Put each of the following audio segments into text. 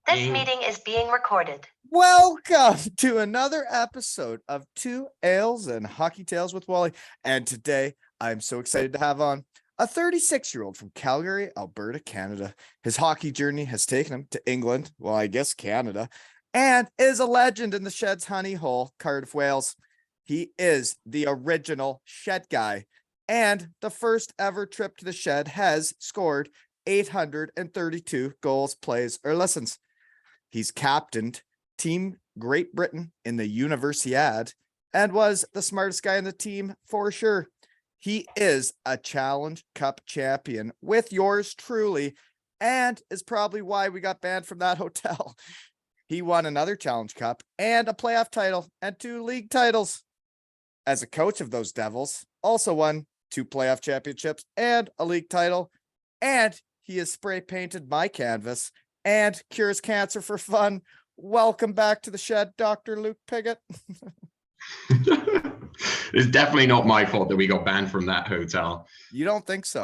This meeting is being recorded. Welcome to another episode of Two Ales and Hockey Tales with Wally. And today I'm so excited to have on a 36-year-old from Calgary, Alberta, Canada. His hockey journey has taken him to England, well, I guess Canada, and is a legend in the Shed's honey hole, Cardiff, Wales. He is the original Shed guy, and the first ever trip to the Shed has scored 832 goals, plays, or listens. He's captained Team Great Britain in the Universiade and was the smartest guy in the team for sure. He is a Challenge Cup champion with yours truly, and is probably why we got banned from that hotel. He won another Challenge Cup and a playoff title and 2 league titles. As a coach of those Devils, also won 2 playoff championships and a league title, and he has spray painted my canvas and cures cancer for fun. Welcome back to the Shed, Dr. Luke Piggott. It's definitely not my fault that we got banned from that hotel. You don't think so?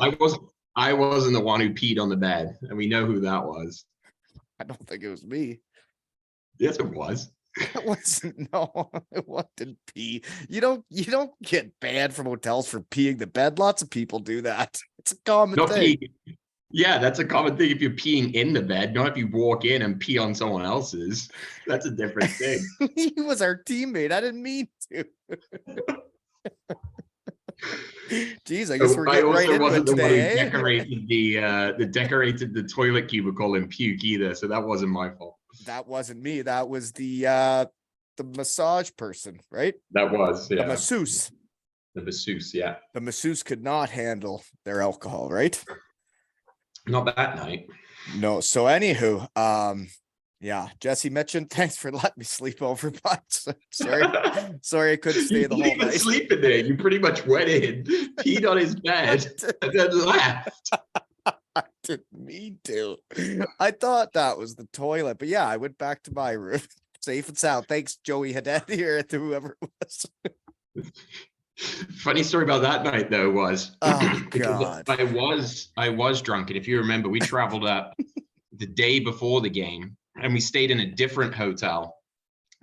I wasn't the one who peed on the bed, and we know who that was. I don't think it was me. Yes, it was. It wasn't. No, it wasn't pee. You don't get banned from hotels for peeing the bed. Lots of people do that. It's a common thing. Pee. Yeah, that's a common thing if you're peeing in the bed, not if you walk in and pee on someone else's. That's a different thing. He was our teammate. I didn't mean to. Jeez, I guess we're getting right into it today. Decorated the toilet cubicle in puke either, so that wasn't my fault. That wasn't me. That was the massage person, right? That was, yeah. The masseuse. The masseuse, yeah. The masseuse could not handle their alcohol, right? Not that night. No. So anywho, yeah, Jesse mentioned, thanks for letting me sleep over, but sorry I couldn't stay the whole night. Sleep in there. You pretty much went in, peed on his bed, and then left. I didn't mean to. I thought that was the toilet, but yeah, I went back to my room, safe and sound. Thanks, Joey Haddad here, to whoever it was. Funny story about that night though was, oh god, I was drunk, and if you remember, we traveled up the day before the game, and we stayed in a different hotel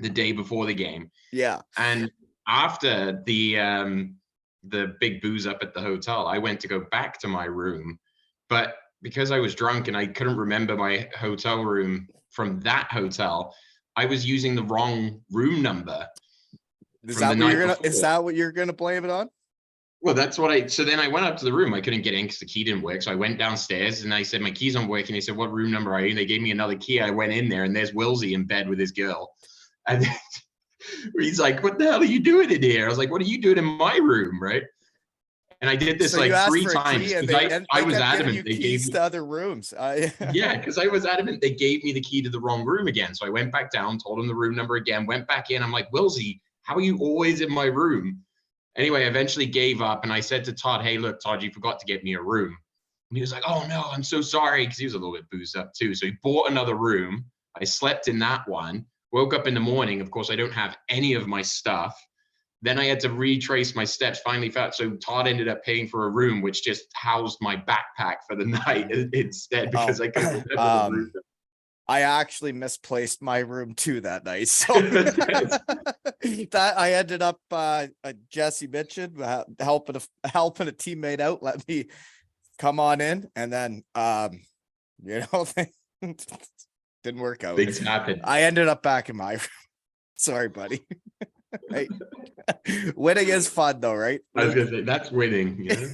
the day before the game. Yeah, and after the big booze up at the hotel, I went to go back to my room, but because I was drunk and I couldn't remember my hotel room from that hotel, I was using the wrong room number. Is that what you're gonna blame it on? Well, so then I went up to the room. I couldn't get in because the key didn't work. So I went downstairs and I said, my keys aren't working. They said, what room number are you? And they gave me another key. I went in there and there's Wilsey in bed with his girl. And he's like, what the hell are you doing in here? I was like, what are you doing in my room? Right. And I did this like 3 times. I was adamant they gave me to other rooms. Yeah, because I was adamant they gave me the key to the wrong room again. So I went back down, told him the room number again, went back in. I'm like, Wilsey, how are you always in my room? Anyway, I eventually gave up, and I said to Todd, hey, look, Todd, you forgot to get me a room. And he was like, oh, no, I'm so sorry, because he was a little bit boozed up too. So he bought another room. I slept in that one, woke up in the morning. Of course, I don't have any of my stuff. Then I had to retrace my steps, finally found. So Todd ended up paying for a room, which just housed my backpack for the night instead, because I couldn't remember the room. I actually misplaced my room too that night. So that I ended up, Jesse mentioned, helping a teammate out, let me come on in. And then, didn't work out. Things happen. I ended up back in my room. Sorry, buddy. Right. Winning is fun though, right? I was gonna say, that's winning. Yeah.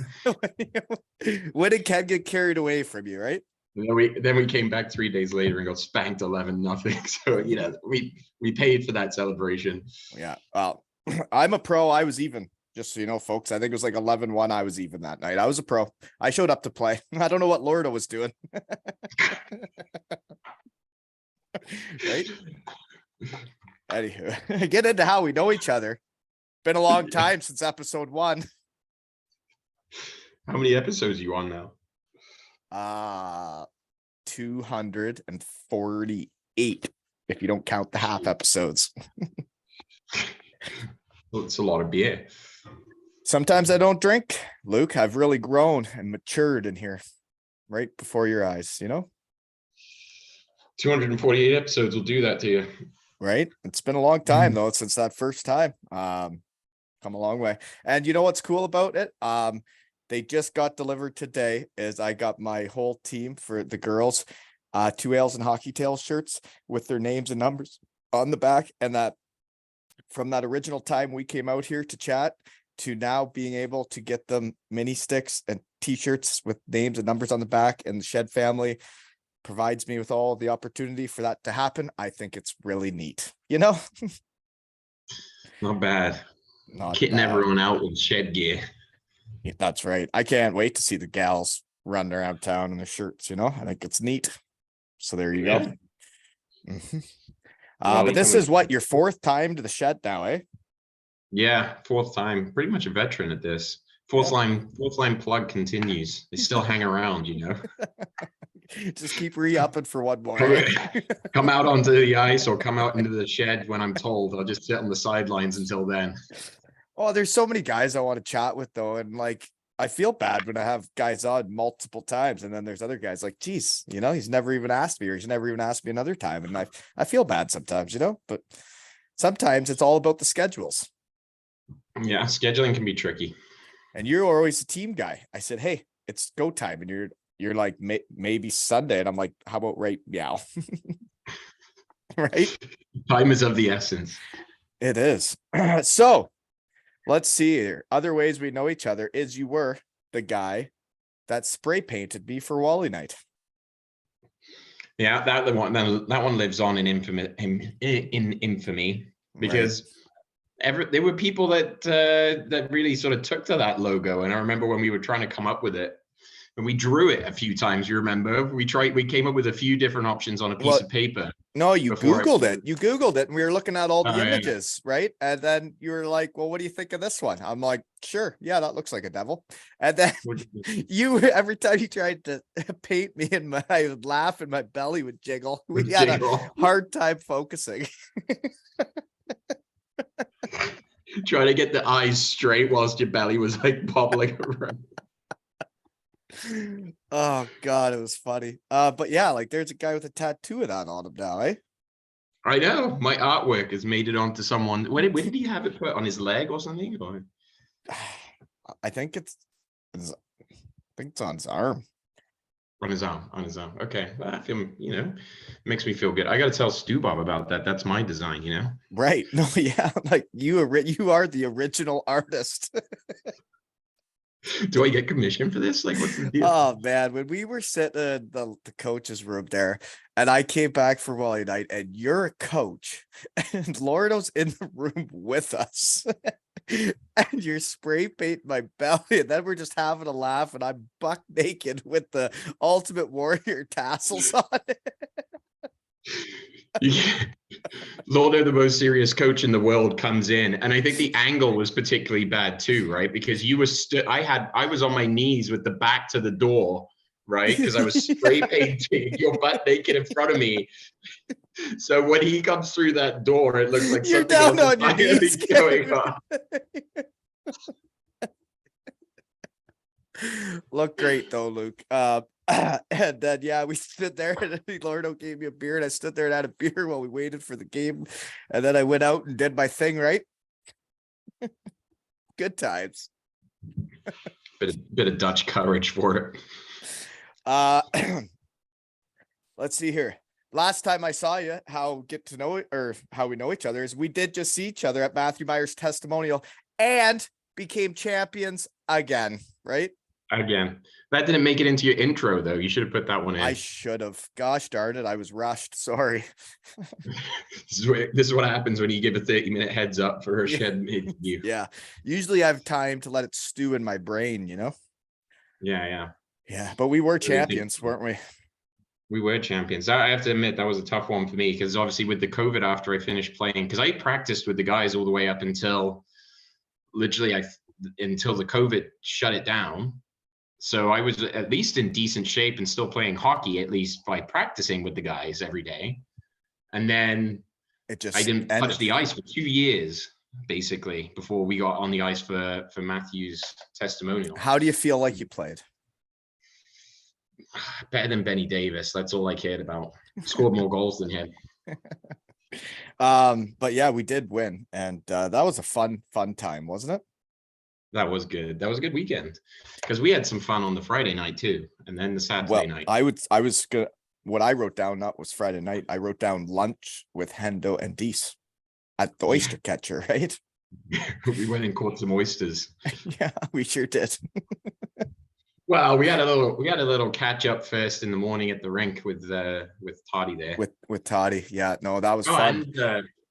Winning can get carried away from you, right? Then we came back 3 days later and got spanked 11-0. So we paid for that celebration. Yeah. Well, I'm a pro. I was even. Just so you know, folks, I think it was like 11-1. I was even that night. I was a pro. I showed up to play. I don't know what Lorda was doing. Right? Anywho, get into how we know each other. Been a long time since episode 1. How many episodes are you on now? 248, if you don't count the half episodes. Well, it's a lot of beer. Sometimes I don't drink, Luke. I've really grown and matured in here right before your eyes, you know? 248 episodes will do that to you. Right? It's been a long time though since that first time. Come a long way. And you know what's cool about it? They just got delivered today. Is I got my whole team for the girls, 2 Ales and Hockey Tales shirts with their names and numbers on the back, and that from that original time we came out here to chat to now being able to get them mini sticks and t-shirts with names and numbers on the back, and the Shed family provides me with all the opportunity for that to happen. I think it's really neat, you know. Not bad. Not Kitting bad. everyone out with Shed gear. Yeah, that's right. I can't wait to see the gals running around town in their shirts, you know. I think it's neat. So there you go. Mhm. Well, But this is what, your 4th time to the Shed now, eh? Yeah, 4th time. Pretty much a veteran at this. Fourth line plug continues. They still hang around, you know. Just keep re-upping for one more. Eh? Come out onto the ice or come out into the Shed when I'm told. I'll just sit on the sidelines until then. Oh, there's so many guys I want to chat with though, and like I feel bad when I have guys on multiple times, and then there's other guys like, geez, you know, he's never even asked me, or he's never even asked me another time, and I feel bad sometimes, you know, but sometimes it's all about the schedules. Yeah, scheduling can be tricky. And you're always a team guy. I said, hey, it's go time, and you're like maybe Sunday, and I'm like, how about right now? Right? Time is of the essence. It is. So let's see here. Other ways we know each other is you were the guy that spray painted me for Wally night. Yeah, that one lives on in infamy because there were people that really sort of took to that logo. And I remember when we were trying to come up with it, and we drew it a few times. You remember we came up with a few different options on a piece of paper. No, you Googled it. You Googled it, and we were looking at all the images, right? And then you were like, well, what do you think of this one? I'm like, sure. Yeah, that looks like a devil. And then every time you tried to paint me, I would laugh and my belly would jiggle. We had a hard time focusing. Trying to get the eyes straight whilst your belly was like bobbling around. Oh God, it was funny. But yeah, like there's a guy with a tattoo of that on him now, eh? I know. My artwork has made it onto someone. When did he have it put on his leg or something? Or... I think it's on his arm. On his arm. Okay. Well, I feel, makes me feel good. I got to tell Stu Bob about that. That's my design, you know? Right. No, yeah. Like you are the original artist. Do I get commission for this? Like, what's the deal? Oh man, when we were sitting in the coach's room there, and I came back for Wally night, and you're a coach, and Lordo's in the room with us, and you're spray painting my belly, and then we're just having a laugh, and I'm buck naked with the Ultimate Warrior tassels on it. Lordo, the most serious coach in the world, comes in, and I think the angle was particularly bad too, right? Because you were I was on my knees with the back to the door, right? Because I was spray painting your butt naked in front of me. So when he comes through that door, it looks like you're something down else on your knees going on. Look great though, Luke. And then yeah, we stood there, and Lordo gave me a beer, and I stood there and had a beer while we waited for the game, and then I went out and did my thing, right? Good times. bit of Dutch courage for it. Let's see here. Last time I saw you, how we know each other is we did just see each other at Matthew Meyer's testimonial and became champions again, right? Again. That didn't make it into your intro though. You should have put that one in. I should have. Gosh darn it, I was rushed. Sorry. This is what happens when you give a 30-minute heads up for a Shed mid-view. Yeah. Usually I have time to let it stew in my brain, you know? Yeah. Yeah, but we were champions, weren't we? We were champions. I have to admit that was a tough one for me, because obviously with the COVID after I finished playing, because I practiced with the guys all the way up until literally until the COVID shut it down. So I was at least in decent shape and still playing hockey, at least by practicing with the guys every day. And then I didn't touch the ice for 2 years, basically, before we got on the ice for Matthew's testimonial. How do you feel like you played? better than Benny Davis. That's all I cared about. Scored more goals than him. But yeah, we did win, and that was a fun time, wasn't it? That was good. That was a good weekend because we had some fun on the Friday night too, and then the Saturday night. I was gonna. What I wrote down not was Friday night. I wrote down lunch with Hendo and Dees at the oyster catcher, right? We went and caught some oysters. Yeah, we sure did. Well, we had a little catch up first in the morning at the rink with Toddy there. With Toddy, yeah, no, that was fun.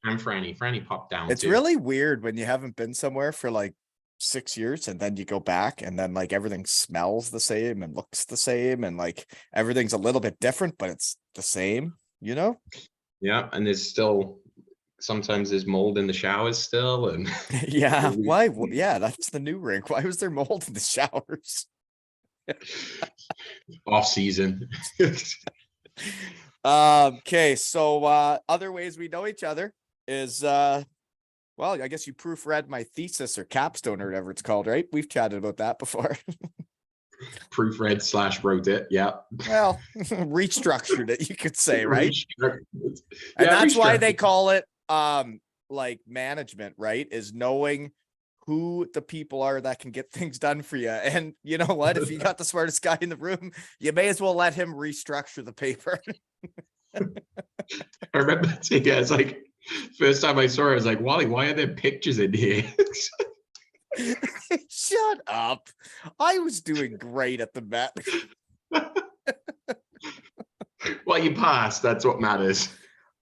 And Franny. Franny popped down. It's too. really weird when you haven't been somewhere for like 6 years and then you go back and then like everything smells the same and looks the same and like everything's a little bit different, but it's the same, you know? Yeah, and sometimes there's mold in the showers still, and yeah, why? Yeah, that's the new rink. Why was there mold in the showers? Off season. Okay, so other ways we know each other is well, I guess you proofread my thesis or capstone or whatever it's called, right? We've chatted about that before. Proofread / wrote it, yeah. Well, restructured it, you could say, right? And Yeah, that's why they call it like management, right? Is knowing who the people are that can get things done for you. And you know what? If you got the smartest guy in the room, you may as well let him restructure the paper. I remember too, yeah, it's like first time I saw it, I was like, Wally, why are there pictures in here? Shut up. I was doing great at the Met. Well, you passed. That's what matters.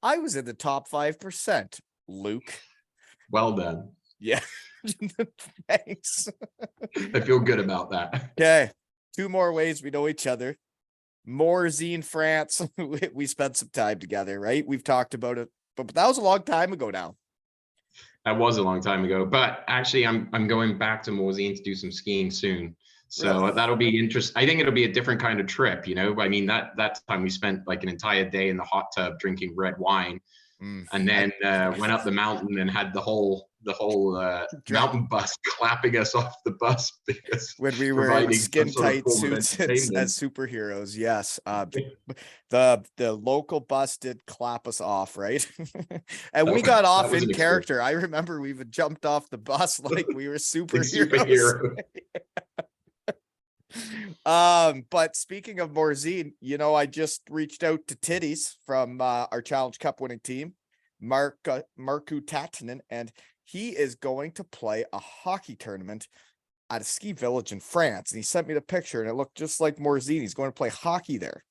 I was in the top 5%, Luke. Well done. Yeah. Thanks. I feel good about that. Okay. 2 more ways we know each other. Morzine, France. We spent some time together, right? We've talked about it, but that was a long time ago now. That was a long time ago, but actually I'm going back to Morzine to do some skiing soon. So Really? that'll be interesting. I think it'll be a different kind of trip, you know. I mean, that time we spent like an entire day in the hot tub drinking red wine, and then went up the mountain and had the whole mountain bus clapping us off the bus because when we were in skin tight suits as superheroes. Yes. The local bus did clap us off, right? And we got off in character. I remember we even jumped off the bus like we were superheroes. But speaking of Morzine, you know, I just reached out to Titties from our Challenge Cup winning team, Marku Tatanen, and he is going to play a hockey tournament at a ski village in France. And he sent me the picture and it looked just like Morzine. He's going to play hockey there.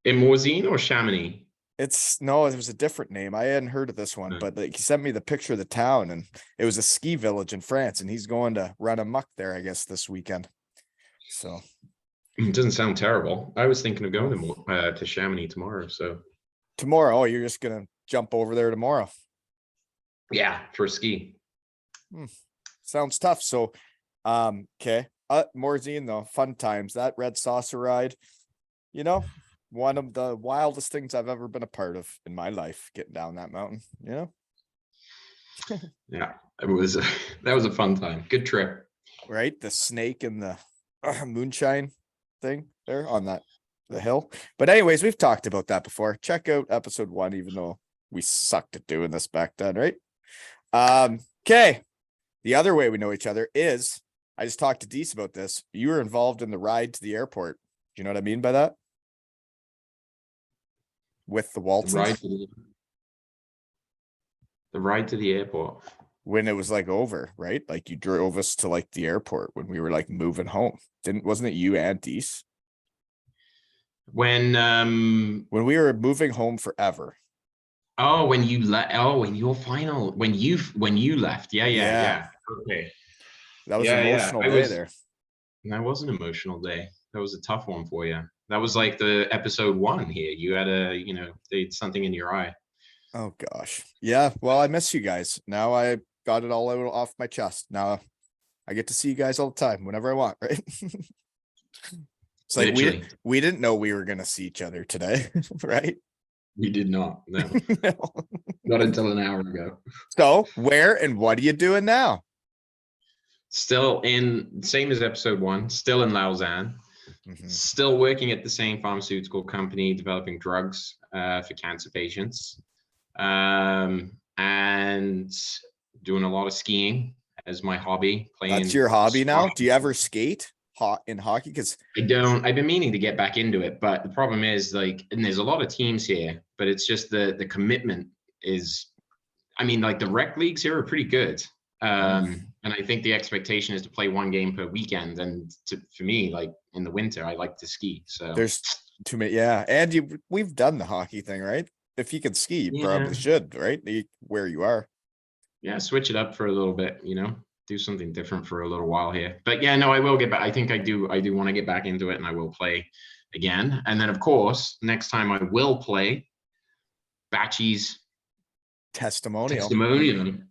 In Morzine or Chamonix? No, it was a different name. I hadn't heard of this one, but like, he sent me the picture of the town and it was a ski village in France and he's going to run a muck there, I guess, this weekend. So it doesn't sound terrible. I was thinking of going to Chamonix tomorrow. So tomorrow, you're just going to jump over there tomorrow. Yeah, for a ski. Sounds tough. So, okay. Morzine though, fun times. That red saucer ride, you know, one of the wildest things I've ever been a part of in my life, getting down that mountain, you know? Yeah, that was a fun time. Good trip. Right? The snake and the moonshine thing there on the hill. But anyways, we've talked about that before. Check out episode 1, even though we sucked at doing this back then, right? Okay. The other way we know each other is, I just talked to Deese about this. You were involved in the ride to the airport. Do you know what I mean by that? With the Waltons? The ride to the airport. When it was like over, right? Like you drove us to like the airport when we were like moving home. Wasn't it you and Deese? When we were moving home forever. Oh, when you left. Oh, when you left. Yeah. Okay. That was an emotional day there. That was an emotional day. That was a tough one for you. That was like the episode 1 here. You had they had something in your eye. Oh gosh. Yeah. Well, I miss you guys. Now I got it all out off my chest. Now I get to see you guys all the time whenever I want, right? It's like we didn't know we were gonna see each other today, right? We did not. No. No. Not until an hour ago. So where and what are you doing now? Still same as episode 1, still in Lausanne. Mhm. Still working at the same pharmaceutical company, developing drugs for cancer patients, and doing a lot of skiing as my hobby. Playing That's your hobby now? squash. Do you ever skate in hockey? Because I don't. I've been meaning to get back into it, but the problem is like, and there's a lot of teams here, but it's just the commitment is. I mean, like the rec leagues here are pretty good, and I think the expectation is to play one game per weekend. And for me, like in the winter, I like to ski. So there's too many. Yeah, and we've done the hockey thing, right? If you can ski, you yeah, probably should, right? Where you are. yeah, switch it up for a little bit. Do something different for a little while here. But yeah, no, I will get back. I think I do want to get back into it, and I will play again. And then, of course, next time I will play Batchy's Testimonial.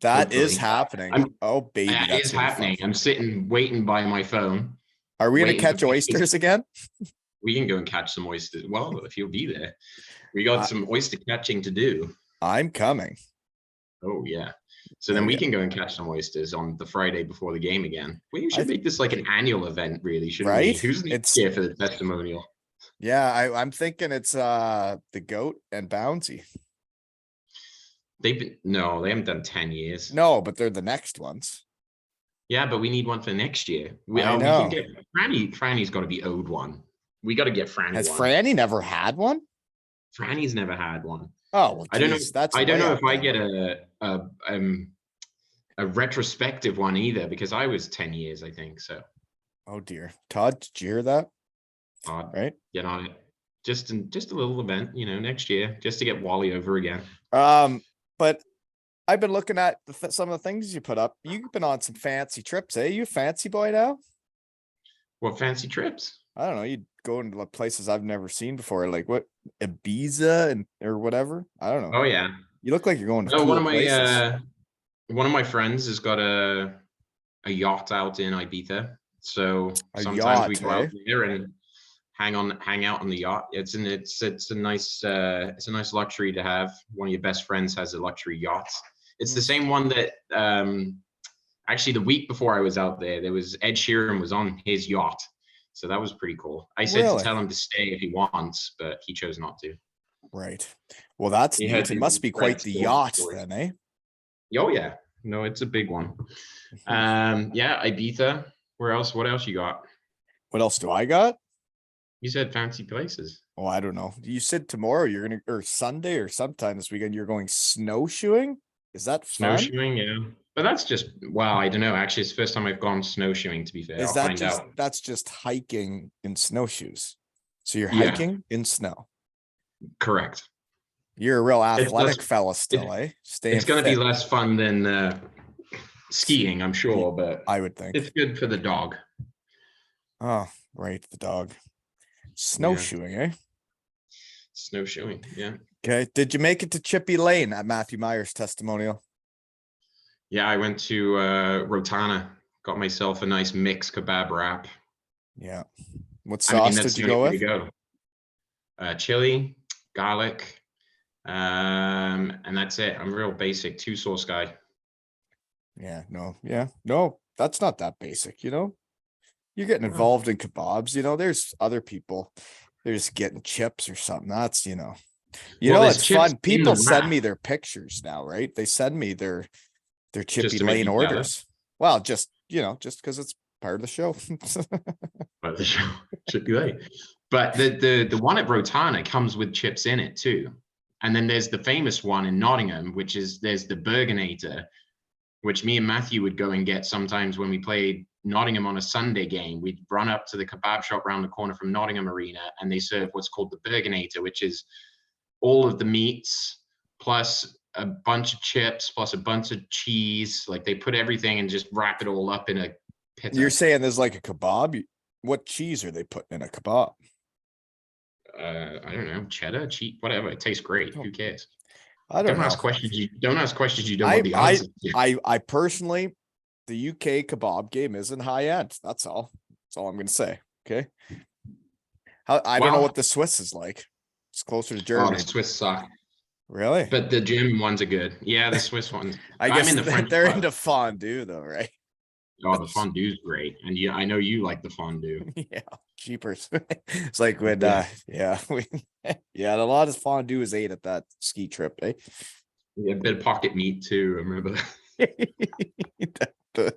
That is hopefully. happening. Oh baby, That that's is gonna be happening. fun. I'm sitting waiting by my phone. Are we gonna waiting for catch oysters again? We can go and catch some oysters. Well, if you'll be there, we got some oyster catching to do. I'm coming. Oh yeah. So then we can go and catch some oysters on the Friday before the game again. We should make this like an annual event, really, shouldn't we? Right? Who's here for the testimonial? Yeah, I'm thinking it's the goat and Bouncy. They haven't done 10 years. No, but they're the next ones. Yeah, but we need one for next year. I know. We can get Franny's got to be owed one. We got to get Franny. Has one. Franny never had one? Franny's never had one. Oh, well, I don't know. That's I don't know if I there. get a retrospective one either, because I was 10 years, I think. So. Oh dear, Todd, did you hear that? Right. Get on it. Just a little event, next year, just to get Wally over again. But I've been looking at some of the things you put up. You've been on some fancy trips, eh? You a fancy boy now? What fancy trips? I don't know. You go into places I've never seen before, like what Ibiza or whatever. I don't know. Oh yeah. You look like you're going to No, cool one of places. my friends has got a yacht out in Ibiza. So sometimes yacht, we go out there and hang out on the yacht. It's a nice luxury to have. One of your best friends has a luxury yacht. It's the same one that actually the week before I was out there, Ed Sheeran was on his yacht. So that was pretty cool. I said to tell him to stay if he wants, but he chose not to. Right. Well, that's neat. It must be quite the yacht then, eh? Oh yeah. No, it's a big one. Yeah, Ibiza. Where else? What else you got? What else do I got? You said fancy places. Oh, I don't know. You said tomorrow you're gonna, or Sunday or sometime this weekend, you're going snowshoeing. Is that fun? Snowshoeing? Yeah. But that's just, wow, I don't know. Actually, it's the first time I've gone snowshoeing, to be fair. Is that just, that's just hiking in snowshoes. So you're hiking in snow. Correct. You're a real athletic fella still, eh? It's going to be less fun than skiing, I'm sure, but I would think it's good for the dog. Oh, right. The dog. Snowshoeing, eh? Snowshoeing, yeah. Okay. Did you make it to Chippy Lane at Matthew Meyer's testimonial? Yeah, I went to Rotana, got myself a nice mixed kebab wrap. Yeah. What sauce did you go with? Chili, garlic, and that's it. I'm a real basic 2-sauce guy. Yeah, no, that's not that basic, You're getting involved in kebabs, there's other people. They're just getting chips or something. That's, it's fun. People send me their pictures now, right? They send me their Chippy Lane orders. Well, just because it's part of the show. Part of the show, Chippy Lane. But the one at Rotana comes with chips in it too. And then there's the famous one in Nottingham, there's the Burgonator, which me and Matthew would go and get sometimes when we played Nottingham on a Sunday game. We'd run up to the kebab shop around the corner from Nottingham Arena, and they serve what's called the Burgonator, which is all of the meats plus a bunch of chips plus a bunch of cheese. Like they put everything and just wrap it all up in a pita. You're saying there's like a kebab? What cheese are they putting in a kebab? I don't know, cheddar, cheese, whatever. It tastes great. Who cares? I don't know. Ask questions. Don't ask questions you don't want the answer to. I personally, the UK kebab game isn't high end. That's all. That's all I'm going to say. Okay. I don't know what the Swiss is like. It's closer to Germany. Oh, the Swiss suck. Really? But the German ones are good. Yeah, the Swiss ones. I guess they're into fondue though, right? Oh, the fondue's great. And I know you like the fondue. Yeah. Jeepers. It's like when a lot of fondue is ate at that ski trip, eh? Yeah, a bit of pocket meat too. I remember The-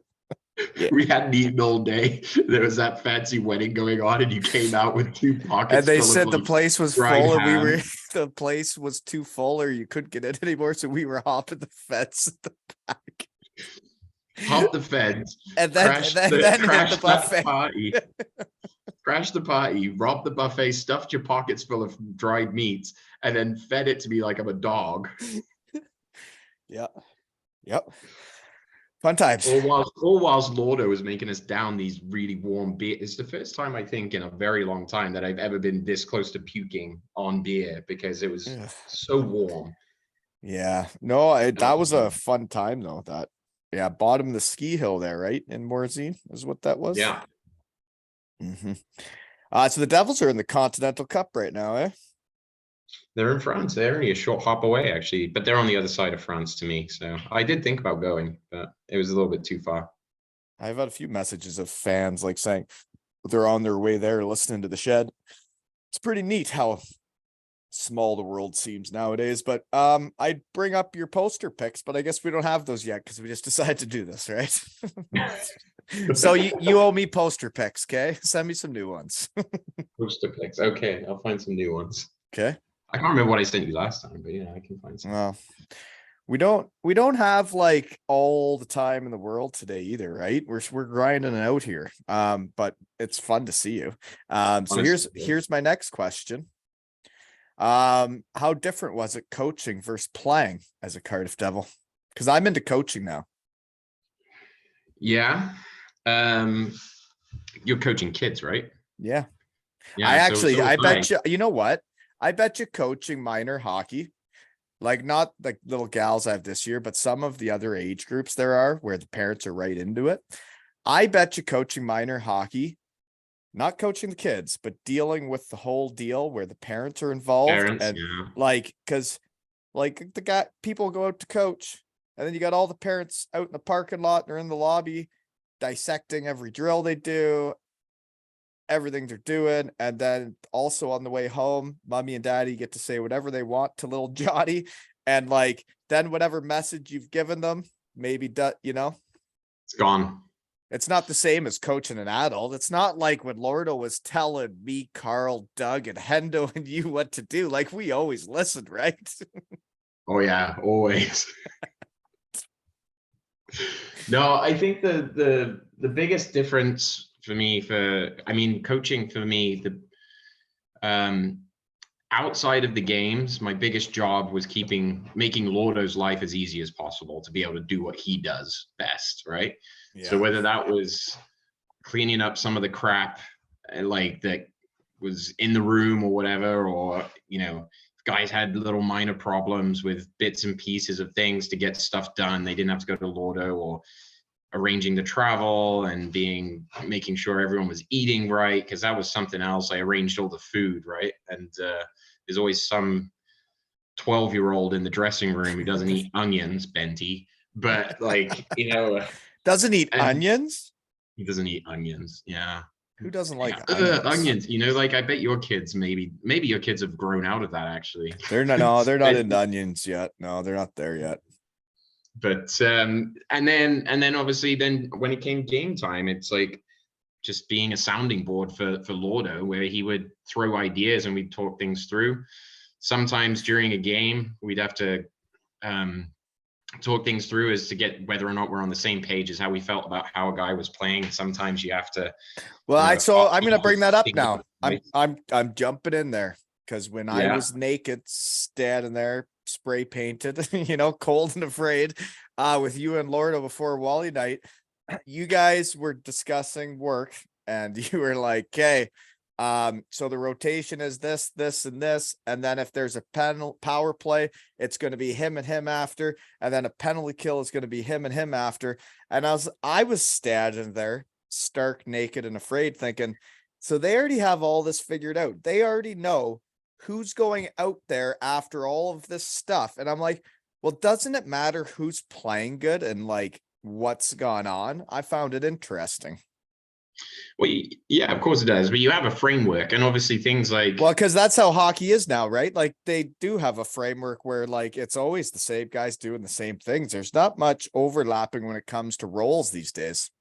Yeah. we hadn't eaten all day. There was that fancy wedding going on, and you came out with 2 pockets. and they full said of, the like, place was dried full and we ham. were the place was too full or you couldn't get in anymore, so we were hopping the fence at the back. Hop the fence, And then crash then the hit the crash buffet. that party, crash the party, robbed the buffet, stuffed your pockets full of dried meats, and then fed it to me like I'm a dog. Yep. Fun times. All whilst Lordo was making us down these really warm beer. It's the first time I think in a very long time that I've ever been this close to puking on beer because it was Ugh. so warm. Yeah. No, that was a fun time though. Bottom of the ski hill there, right? In Morzine is what that was. Yeah. Mm-hmm. So the Devils are in the Continental Cup right now, eh? They're in France. They're only a short hop away, actually, but they're on the other side of France to me. So I did think about going, but it was a little bit too far. I've had a few messages of fans like saying they're on their way there listening to the shed. It's pretty neat how small the world seems nowadays. But I'd bring up your poster picks, but I guess we don't have those yet because we just decided to do this, right? So you owe me poster picks, okay? Send me some new ones. Poster picks. Okay, I'll find some new ones. Okay. I can't remember what I sent you last time, but yeah, I can find some. Well, we don't have like all the time in the world today either, right? We're grinding it out here. But it's fun to see you. So here's my next question. How different was it coaching versus playing as a Cardiff Devil? Because I'm into coaching now. Yeah. You're coaching kids, right? Yeah. Yeah. I bet you know what? I bet you coaching minor hockey, like not the little gals I have this year, but some of the other age groups there are where the parents are right into it. I bet you coaching minor hockey, not coaching the kids, but dealing with the whole deal where the parents are involved because people go out to coach and then you got all the parents out in the parking lot or in the lobby dissecting every drill they do, everything they're doing. And then also on the way home, mommy and daddy get to say whatever they want to little Johnny. And then whatever message you've given them, maybe, it's gone. It's not the same as coaching an adult. It's not like when Lordo was telling me, Carl, Doug, and Hendo and you what to do. Like we always listened, right? Oh yeah, always. No, I think the biggest difference for me coaching for me, outside of the games, my biggest job was making Lordo's life as easy as possible to be able to do what he does best, right? Yeah. So whether that was cleaning up some of the crap that was in the room or whatever, or guys had little minor problems with bits and pieces of things to get stuff done, they didn't have to go to Lordo, or arranging the travel and making sure everyone was eating right, because that was something else. I arranged all the food, right? And there's always some 12-year-old in the dressing room who doesn't eat onions, Benty, but doesn't eat onions. He doesn't eat onions. Yeah. Who doesn't like onions? I bet your kids, maybe your kids have grown out of that, actually. They're not into onions yet. No, they're not there yet. But and then obviously then when it came game time, it's like just being a sounding board for Lordo, where he would throw ideas and we'd talk things through. Sometimes during a game, we'd have to talk things through as to get whether or not we're on the same page as how we felt about how a guy was playing. Sometimes you have to. Well, I'm going to bring that up now. I'm jumping in there because when I was naked, standing there, spray painted, cold and afraid, with you and Lordo before Wally night, you guys were discussing work and you were like, "Okay, so the rotation is this, and this, and then if there's a power play, it's going to be him and him after, and then a penalty kill is going to be him and him after." And I was standing there, stark naked and afraid, thinking, so they already have all this figured out. They already know who's going out there after all of this stuff. And I'm like, well, doesn't it matter who's playing good and what's gone on? I found it interesting. Well, yeah, of course it does. But you have a framework, and obviously things like Well, because that's how hockey is now, right? Like they do have a framework where like it's always the same guys doing the same things. There's not much overlapping when it comes to roles these days.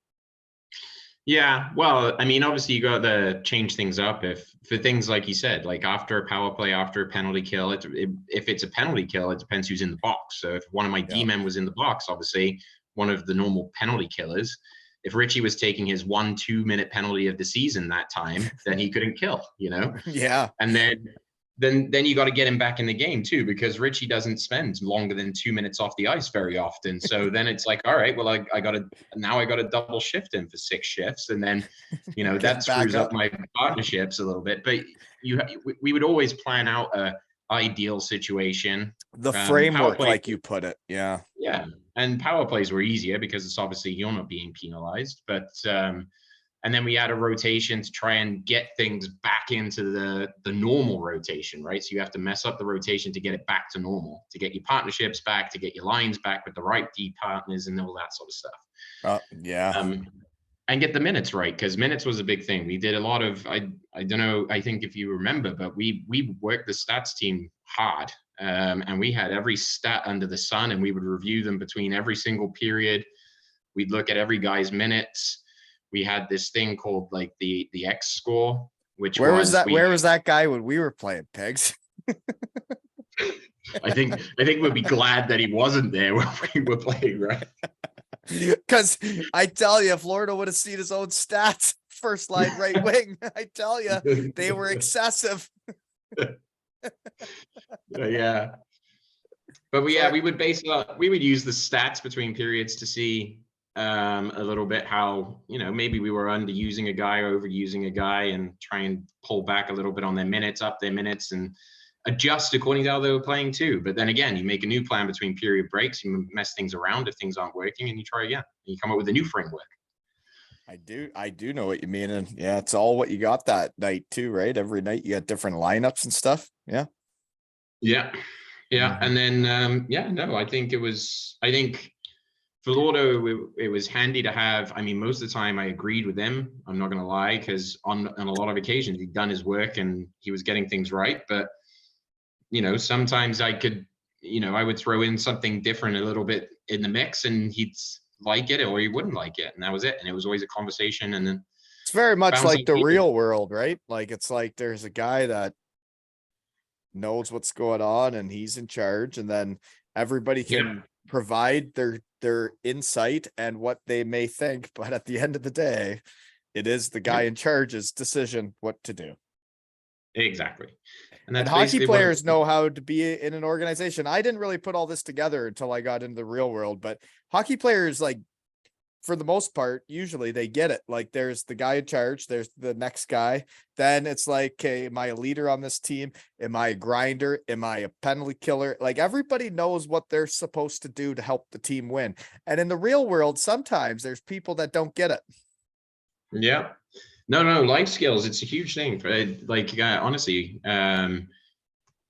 yeah, well, I mean, obviously you got to change things up if for things like you said, like after a power play, after a penalty kill. If it's a penalty kill, it depends who's in the box. So if one of my Yeah. D-men was in the box, obviously one of the normal penalty killers. If Richie was taking his 1-2 minute penalty of the season that time, then he couldn't kill, you know. Yeah. And then you got to get him back in the game too, because Richie doesn't spend longer than 2 minutes off the ice very often. So then it's like, all right, well, I got to double shift him for 6 shifts, and then, Get that back screws up. up my partnerships a little bit. But we would always plan out a ideal situation. The Power framework, play, like you put it. Yeah. yeah, and power plays were easier because it's obviously you're not being penalized, but. And then we had a rotation to try and get things back into the normal rotation, right? So you have to mess up the rotation to get it back to normal, to get your partnerships back, to get your lines back with the right D partners and all that sort of stuff. Yeah. And get the minutes right, because minutes was a big thing. We did a lot of I don't know, I think if you remember, but we worked the stats team hard, and we had every stat under the sun, and we would review them between every single period. We'd look at every guy's minutes. We had this thing called like the X score, which Where was that? Where was that guy when we were playing pigs? I think we'd be glad that he wasn't there when we were playing, right? Because I tell you, Florida would have seen his own stats. First line right wing. I tell you, they were excessive. Yeah. But we would we would use the stats between periods to see a little bit how, maybe we were underusing a guy, overusing a guy, and try and pull back a little bit on their minutes, up their minutes, and adjust according to how they were playing too. But then again, you make a new plan between period breaks, you mess things around if things aren't working, and you try again. And you come up with a new framework. I do know what you mean. And yeah, it's all what you got that night too, right? Every night you got different lineups and stuff. Yeah. Yeah. Mhm. And then, I think for Lordo, it was handy to have. I mean, most of the time I agreed with him. I'm not going to lie, because on a lot of occasions he'd done his work and he was getting things right. But, sometimes I would throw in something different a little bit in the mix, and he'd like it or he wouldn't like it. And that was it. And it was always a conversation. And then It's very much like the ideas. real world, right? Like it's like there's a guy that knows what's going on and he's in charge, and then everybody can provide their insight and what they may think, but at the end of the day, it is the guy in charge's decision what to do. Exactly. And hockey players know how to be in an organization. I didn't really put all this together until I got into the real world, but hockey players, like, for the most part, usually they get it. Like there's the guy in charge, there's the next guy. Then it's like, okay, am I a leader on this team? Am I a grinder? Am I a penalty killer? Like everybody knows what they're supposed to do to help the team win. And in the real world, sometimes there's people that don't get it. Yeah. No, life skills. It's a huge thing. Honestly,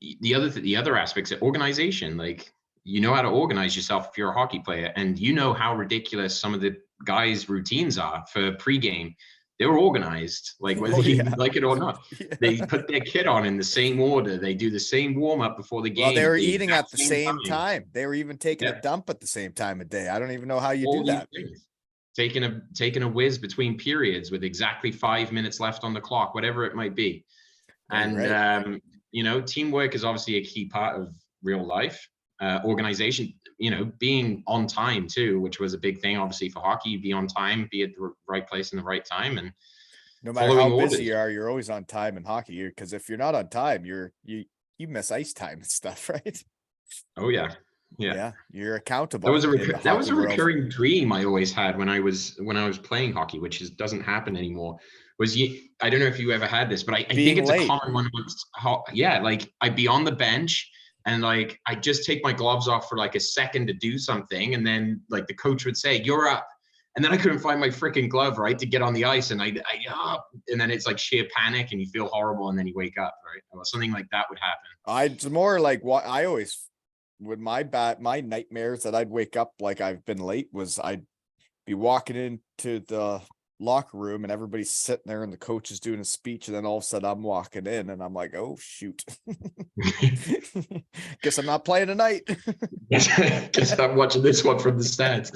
the other aspects of organization, like, how to organize yourself if you're a hockey player, and how ridiculous some of the guys' routines are for pregame. They're organized, like whether you like it or not. Yeah. They put their kit on in the same order. They do the same warm up before the game. Well, they were eating at the same time. They were even taking Yeah. a dump at the same time of day. I don't even know how you All do these that. things. Taking a whiz between periods with exactly 5 minutes left on the clock, whatever it might be. And teamwork is obviously a key part of real life. Organization, being on time too, which was a big thing. Obviously for hockey, be on time, be at the right place in the right time, and no matter how busy you are, you're always on time in hockey. Because if you're not on time, you miss ice time and stuff, right? Oh yeah. You're accountable. That was a recurring dream I always had when I was playing hockey, which doesn't happen anymore. I don't know if you ever had this, but I think it's a common one. Like I'd be on the bench and like I just take my gloves off for like a second to do something, and then like the coach would say, "You're up." And then I couldn't find my freaking glove, right, to get on the ice, and and then it's like sheer panic, and you feel horrible, and then you wake up, right? Or something like that would happen. It's more like what I always, with my nightmares that I'd wake up like I've been late, was I'd be walking into the locker room and everybody's sitting there and the coach is doing a speech, and then all of a sudden I'm walking in and I'm like, oh shoot. Guess I'm not playing tonight. Guess I'm watching this one from the stands.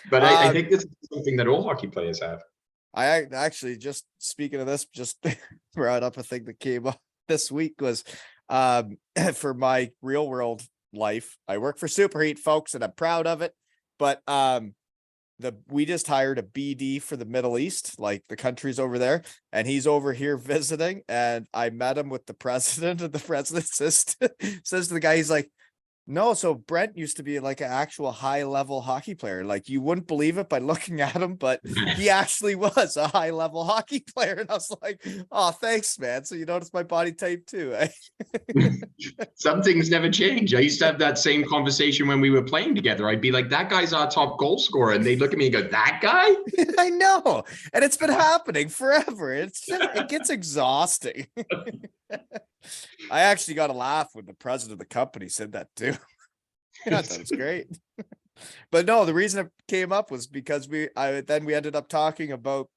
But I think this is something that all hockey players have. I actually, just speaking of this, just brought up a thing that came up this week was for my real world life. I work for Superheat, folks, and I'm proud of it. But we just hired a BD for the Middle East, like the countries over there, and he's over here visiting. And I met him with the president, and the president says to the guy, he's like, no, so Brent used to be like an actual high level hockey player. Like, you wouldn't believe it by looking at him, but he actually was a high level hockey player. And I was like, oh, thanks, man. So you notice my body type too. Eh? Some things never change. I used to have that same conversation when we were playing together. I'd be like, that guy's our top goal scorer. And they'd look at me and go, that guy? I know. And it's been happening forever. It gets exhausting. I actually got a laugh when the president of the company said that too. Yeah, that was great. But no, the reason it came up was because we ended up talking about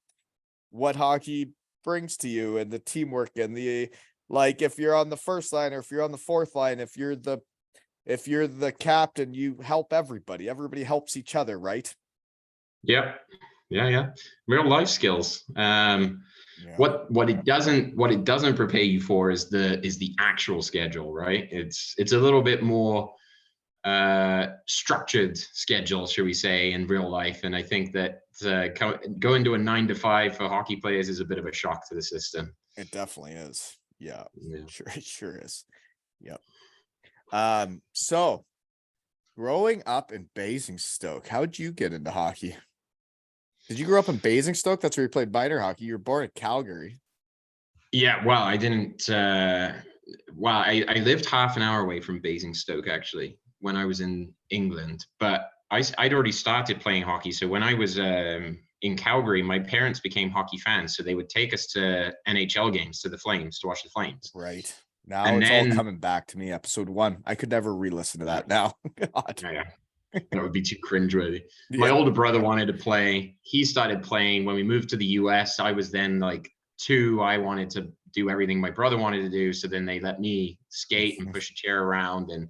what hockey brings to you and the teamwork and the, like, if you're on the first line or if you're on the fourth line, if you're the captain, you help everybody. Everybody helps each other, right? Yep. Yeah. Real life skills. Yeah. What it doesn't prepare you for is the actual schedule, right? It's a little bit more structured schedule, should we say, in real life. And I think that going to a 9 to 5 for hockey players is a bit of a shock to the system. It definitely is. Yeah. Sure. It sure is. Yep. So growing up in Basingstoke, how'd you get into hockey? Did you grow up in Basingstoke? That's where you played minor hockey. You were born in Calgary. Yeah, well, I didn't. I lived half an hour away from Basingstoke, actually, when I was in England. But I'd already started playing hockey. So when I was in Calgary, my parents became hockey fans. So they would take us to NHL games, to the Flames, to watch the Flames. Right. Now it's all coming back to me. Episode 1. I could never re-listen to that now. God. Yeah. That would be too cringeworthy. Yeah. My older brother wanted to play. He started playing. When we moved to the US, I was then like 2. I wanted to do everything my brother wanted to do. So then they let me skate and push a chair around. And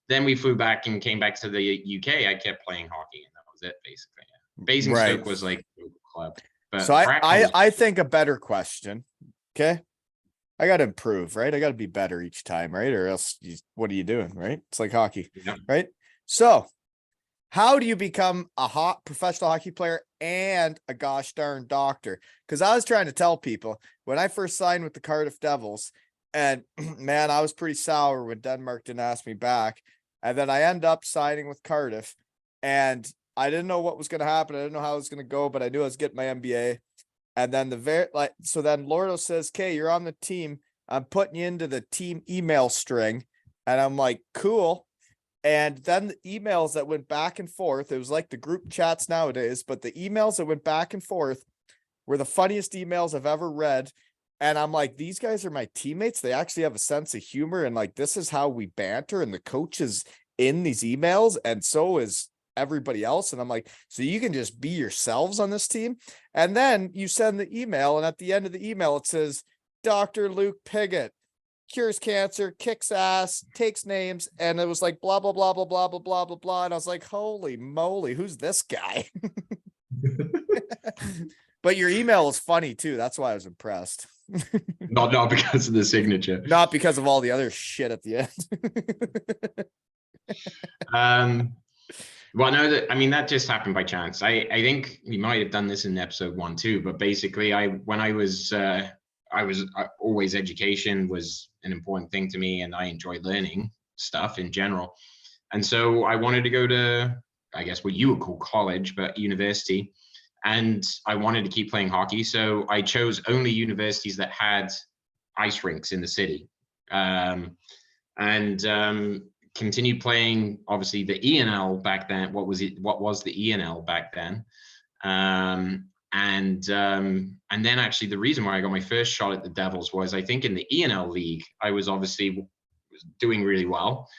then we flew back and came back to the UK. I kept playing hockey, and that was it, basically. Yeah. Basingstoke was like a club. But so I think a better question. Okay. I got to improve, right? I got to be better each time, right? Or else what are you doing, right? It's like hockey, right? So how do you become a professional hockey player and a gosh darn doctor? Because I was trying to tell people when I first signed with the Cardiff Devils, and man, I was pretty sour when Denmark didn't ask me back. And then I end up signing with Cardiff, and I didn't know what was going to happen. I didn't know how it was going to go, but I knew I was getting my MBA. And then so then Lordo says, "Okay, you're on the team. I'm putting you into the team email string." And I'm like, cool. And then the emails that went back and forth, it was like the group chats nowadays, but the emails that went back and forth were the funniest emails I've ever read. And I'm like, these guys are my teammates. They actually have a sense of humor. And like, this is how we banter. And the coach is in these emails. And so is everybody else. And I'm like, so you can just be yourselves on this team. And then you send the email. And at the end of the email, it says, Dr. Luke Piggott cures cancer, kicks ass, takes names. And it was like, blah, blah, blah, blah, blah, blah, blah, blah, blah. And I was like, holy moly, who's this guy? But your email was funny too. That's why I was impressed. Not because of the signature. Not because of all the other shit at the end. Well, no, that just happened by chance. I think we might have done this in episode 1 too, but basically when I was always, education was an important thing to me, and I enjoyed learning stuff in general. And so I wanted to go to, I guess what you would call college, but university. And I wanted to keep playing hockey. So I chose only universities that had ice rinks in the city. Continued playing, obviously, the ENL back then. What was the ENL back then? And then actually the reason why I got my first shot at the Devils was, I think, in the ENL league, I was obviously doing really well,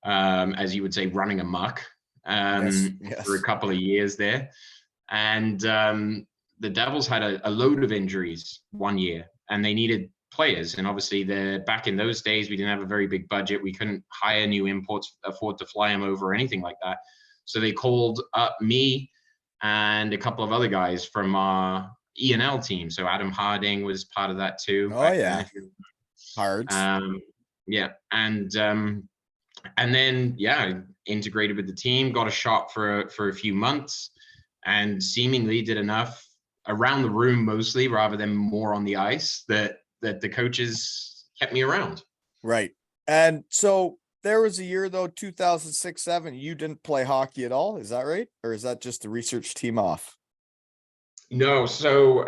as you would say, running amok for a couple of years there. And the Devils had a load of injuries one year, and they needed players. And obviously, back in those days, we didn't have a very big budget. We couldn't hire new imports, afford to fly them over or anything like that. So they called up me and a couple of other guys from our E&L team. So Adam Harding was part of that too. Oh yeah, Hards. Yeah, and then I integrated with the team, got a shot for a few months, and seemingly did enough around the room mostly, rather than more on the ice, that the coaches kept me around. Right. And so there was a year though, 2006-07, you didn't play hockey at all. Is that right? Or is that just the research team off? No. So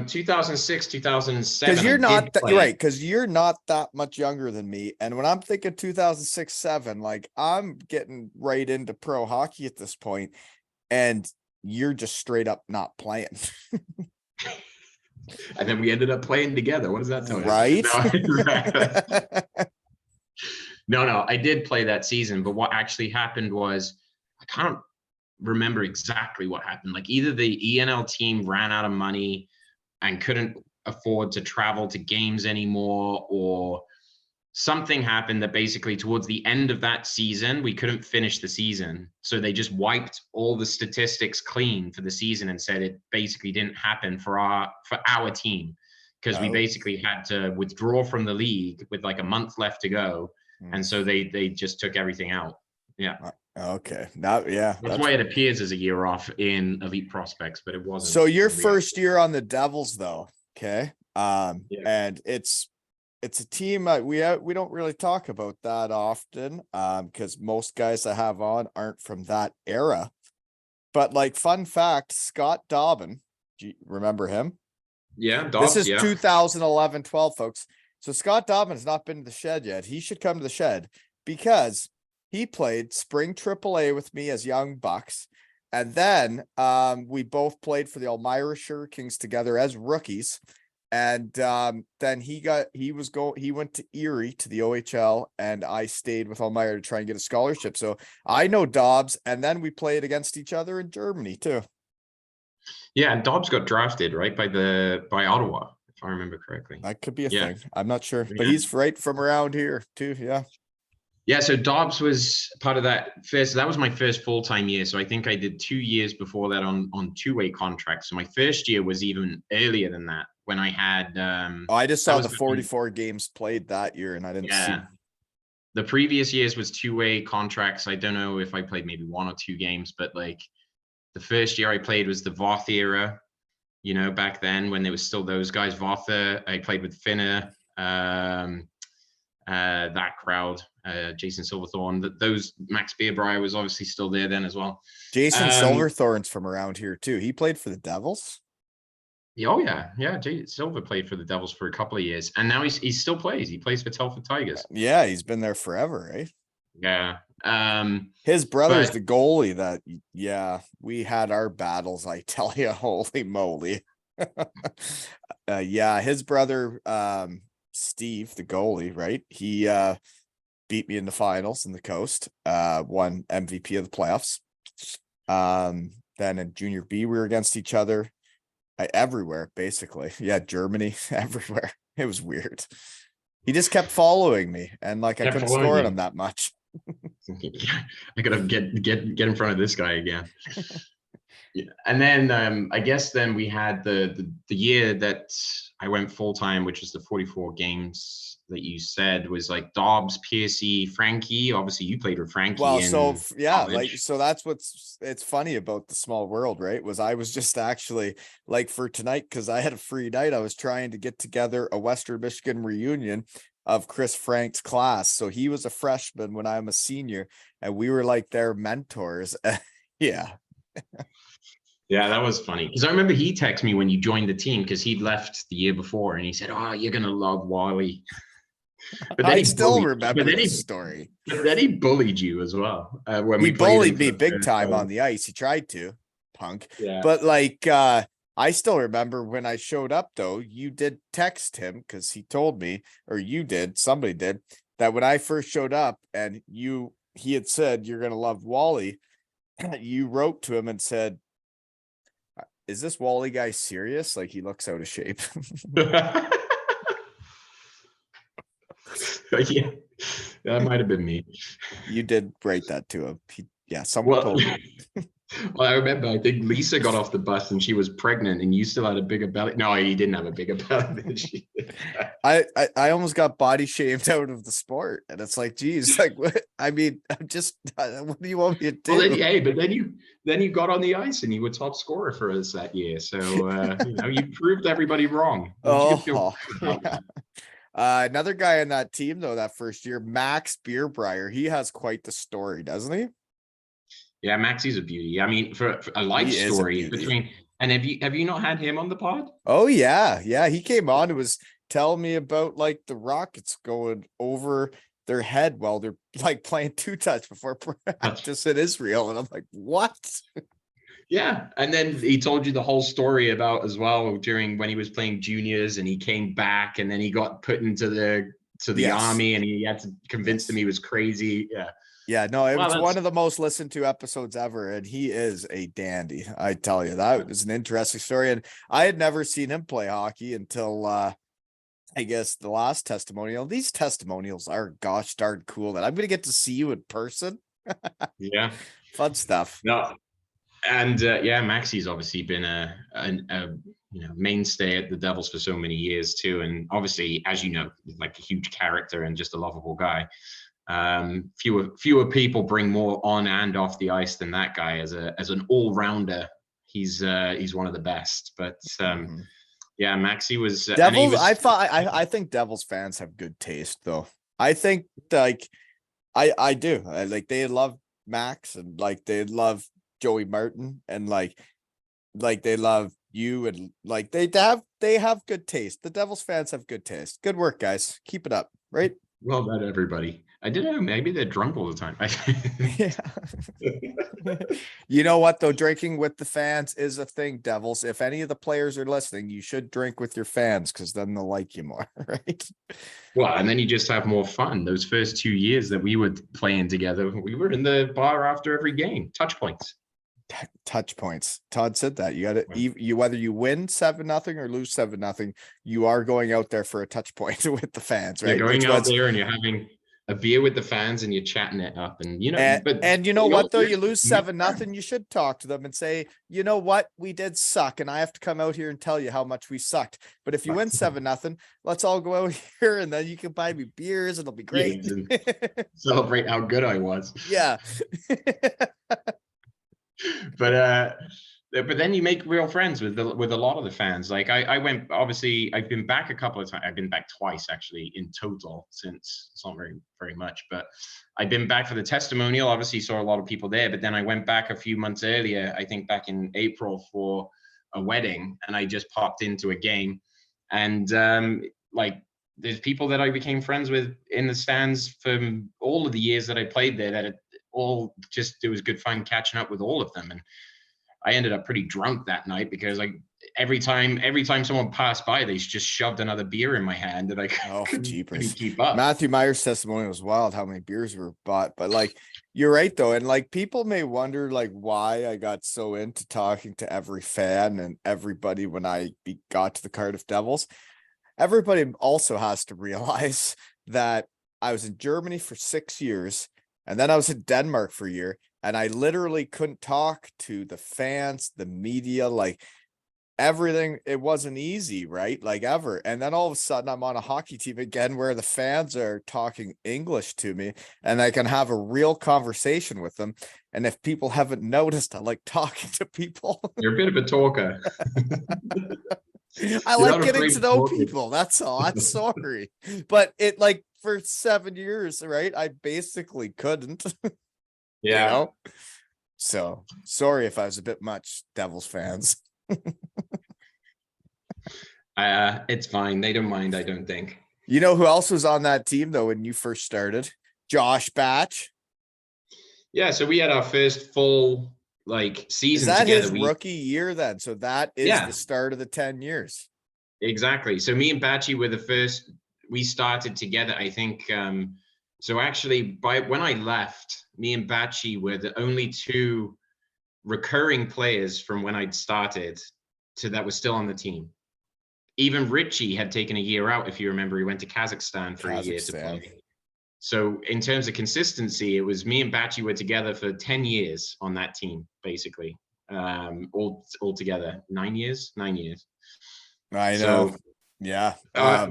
2006, 2007. Because you're not you're right, because you're not that much younger than me. And when I'm thinking 2006-07, like I'm getting right into pro hockey at this point, and you're just straight up not playing. And then we ended up playing together. What does that tell you? Right? No, I did play that season, but what actually happened was, I can't remember exactly what happened. Like either the ENL team ran out of money and couldn't afford to travel to games anymore, or something happened that basically towards the end of that season, we couldn't finish the season. So they just wiped all the statistics clean for the season and said it basically didn't happen for our team, because we basically had to withdraw from the league with like a month left to go. And so they just took everything out. Yeah. Okay. That's why it appears as a year off in Elite Prospects, but it wasn't. So your first year on the Devils though. Okay. And it's a team we don't really talk about that often, because most guys I have on aren't from that era. But like, fun fact, Scott Dobbin, do you remember him? Yeah, Dobbs, this is 2011-12, folks. So Scott Dobbin has not been to the shed yet. He should come to the shed, because he played spring AAA with me as young bucks. And then we both played for the Elmira Sugar Kings together as rookies. And then he went to Erie to the OHL, and I stayed with Elmira to try and get a scholarship. So I know Dobbs, and then we played against each other in Germany too. Yeah, and Dobbs got drafted right by Ottawa, if I remember correctly. That could be a thing. I'm not sure, but he's right from around here too. Yeah. Yeah, so Dobbs was part of that first. That was my first full-time year. So I think I did 2 years before that on two-way contracts. So my first year was even earlier than that, when I had I just saw the 44 games played that year, and I didn't see. The previous years was two-way contracts. I don't know if I played maybe 1 or 2 games, but like the first year I played was the Voth era, back then when there was still those guys. Voth, I played with Finner, that crowd, Jason Silverthorne, those Max Beerbreyer was obviously still there then as well. Jason Silverthorne's from around here too. He played for the Devils. Oh yeah. Silver played for the Devils for a couple of years, and now he still plays. He plays for Telford Tigers. Yeah, he's been there forever, right? Yeah. His brother's the goalie that. Yeah, we had our battles. I tell you, holy moly. Yeah, his brother, Steve, the goalie, right? He beat me in the finals in the Coast, won MVP of the playoffs. Then in junior B, we were against each other everywhere, basically. Yeah, Germany, everywhere. It was weird. He just kept following me, and like I couldn't score on him that much. I gotta get in front of this guy again. Yeah. And then I guess then we had the year that I went full time, which was the 44 games that you said was like Dobbs, Piercy, Frankie. Obviously, you played with Frankie. Well, so yeah, so that's it's funny about the small world, right? I was just actually like for tonight, because I had a free night, I was trying to get together a Western Michigan reunion of Chris Frank's class. So he was a freshman when I'm a senior, and we were like their mentors. Yeah. Yeah, that was funny, because I remember he texted me when you joined the team, because he'd left the year before, and he said, "Oh, you're gonna love Wally." But then I still remember this story. But then he bullied you as well. When he bullied me big time on the ice. He tried to, punk. Yeah. But like, I still remember when I showed up, though, you did text him, because he told me, or somebody did, that when I first showed up and he had said, "You're gonna love Wally," you wrote to him and said, is this Wally guy serious? Like he looks out of shape. Yeah, that might have been me. You did write that to him. Yeah, someone Well, told me. well, I remember, I think Lisa got off the bus and she was pregnant and you still had a bigger belly. No, you didn't have a bigger belly than she did. I almost got body shamed out of the sport, and it's like, geez, like what? I mean, I'm just what do you want me to do? Well, but then you got on the ice and you were top scorer for us that year. So you proved everybody wrong. You should feel Oh, good about yeah. that. Another guy in that team though, that first year, Max Beerbrier, he has quite the story, doesn't he? Yeah, Maxie's a beauty. I mean, for a life He is a story beauty. between. And have you not had him on the pod? Oh yeah, yeah. He came on and was telling me about like the Rockets going over their head while they're like playing two touch before practice in Israel, and I'm like, what? Yeah, and then he told you the whole story about as well during when he was playing juniors and he came back and then he got put into the Yes. army and he had to convince them he was crazy. Yeah. Yeah, no, it Well, was that's- one of the most listened to episodes ever, and he is a dandy. I tell you, that was an interesting story, and I had never seen him play hockey until I guess the last testimonial. These testimonials are gosh darn cool that I'm gonna get to see you in person. Yeah. Fun stuff. No. And yeah, Maxie's obviously been a mainstay at the Devils for so many years too, and obviously, as you know, like a huge character and just a lovable guy. Fewer people bring more on and off the ice than that guy as an all-rounder. He's one of the best. But yeah, Maxie was Devils. I think Devils fans have good taste though. I think like I do. Like they love Max and like they love Joey Martin and like they love you and like they have good taste. The Devils fans have good taste. Good work, guys. Keep it up, right? Well, not everybody. I don't know. Maybe they're drunk all the time. Yeah. You know what though? Drinking with the fans is a thing, Devils. If any of the players are listening, you should drink with your fans because then they'll like you more, right? Well, and then you just have more fun. Those first 2 years that we were playing together, we were in the bar after every game. Touch points. Touch points. Todd said that you got it. You whether you win 7-0 or lose 7-0, you are going out there for a touch point with the fans, right? You're going out there and you're having a beer with the fans and you're chatting it up, and you know. And you know what though, you lose 7-0, you should talk to them and say, you know what, we did suck, and I have to come out here and tell you how much we sucked. But if you win 7-0, let's all go out here and then you can buy me beers. It'll be great. Yeah, celebrate how good I was. Yeah. But then you make real friends with a lot of the fans. Like I went, obviously I've been back a couple of times. I've been back twice actually in total since. It's not very much, but I've been back for the testimonial. Obviously saw a lot of people there, but then I went back a few months earlier, I think back in April for a wedding, and I just popped into a game, and like there's people that I became friends with in the stands from all of the years that I played there that it was good fun catching up with all of them. And I ended up pretty drunk that night because like every time someone passed by, they just shoved another beer in my hand and I couldn't keep up. Matthew Meyer's testimony was wild how many beers were bought, but like you're right though, and like people may wonder like why I got so into talking to every fan and everybody when I got to the Cardiff Devils. Everybody also has to realize that I was in Germany for 6 years. And then I was in Denmark for a year, and I literally couldn't talk to the fans, the media, like everything. It wasn't easy, right? Like ever. And then all of a sudden I'm on a hockey team again where the fans are talking English to me and I can have a real conversation with them. And if people haven't noticed, I like talking to people. You're a bit of a talker. I like getting to know people. That's all. I'm sorry. But it like for 7 years, right? I basically couldn't. Yeah. You know? So sorry if I was a bit much, Devils fans. It's fine. They don't mind, I don't think. You know who else was on that team though when you first started? Josh Batch. Yeah, so we had our first full like season Is that together. his rookie year then? So that is the start of the 10 years. Exactly. So me and Batchy were the first. We started together, I think. So actually, when I left, me and Batchy were the only two recurring players from when I'd started to that was still on the team. Even Richie had taken a year out. If you remember, he went to Kazakhstan for a year to play. So in terms of consistency, it was me and Batchy were together for 10 years on that team, basically. All together, 9 years. I know. So, yeah.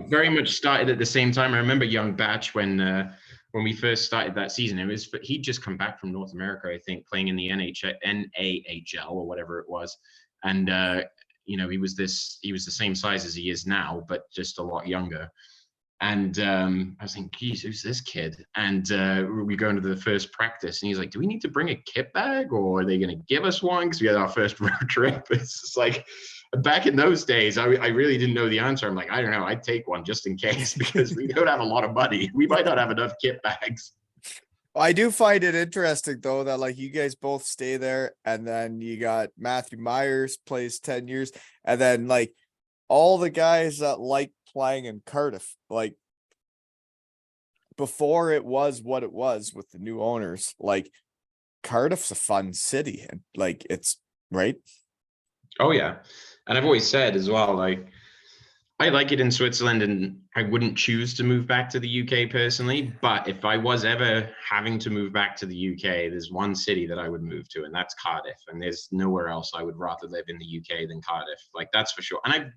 Very much started at the same time. I remember young Batch when we first started that season. He'd just come back from North America, I think, playing in the NAHL or whatever it was. And he was the same size as he is now, but just a lot younger. And I was thinking, geez, who's this kid? And we go into the first practice, and he's like, do we need to bring a kit bag, or are they going to give us one? Because we had our first road trip. It's just like, back in those days, I really didn't know the answer. I'm like, I don't know. I'd take one just in case, because we don't have a lot of money. We might not have enough kit bags. I do find it interesting, though, that like you guys both stay there, and then you got Matthew Myers plays 10 years, and then like all the guys that like playing in Cardiff, like before it was what it was with the new owners, like Cardiff's a fun city, and like it's right. Oh yeah. And I've always said as well, like, I like it in Switzerland, and I wouldn't choose to move back to the UK personally. But if I was ever having to move back to the UK, there's one city that I would move to, and that's Cardiff. And there's nowhere else I would rather live in the UK than Cardiff. Like, that's for sure. And I've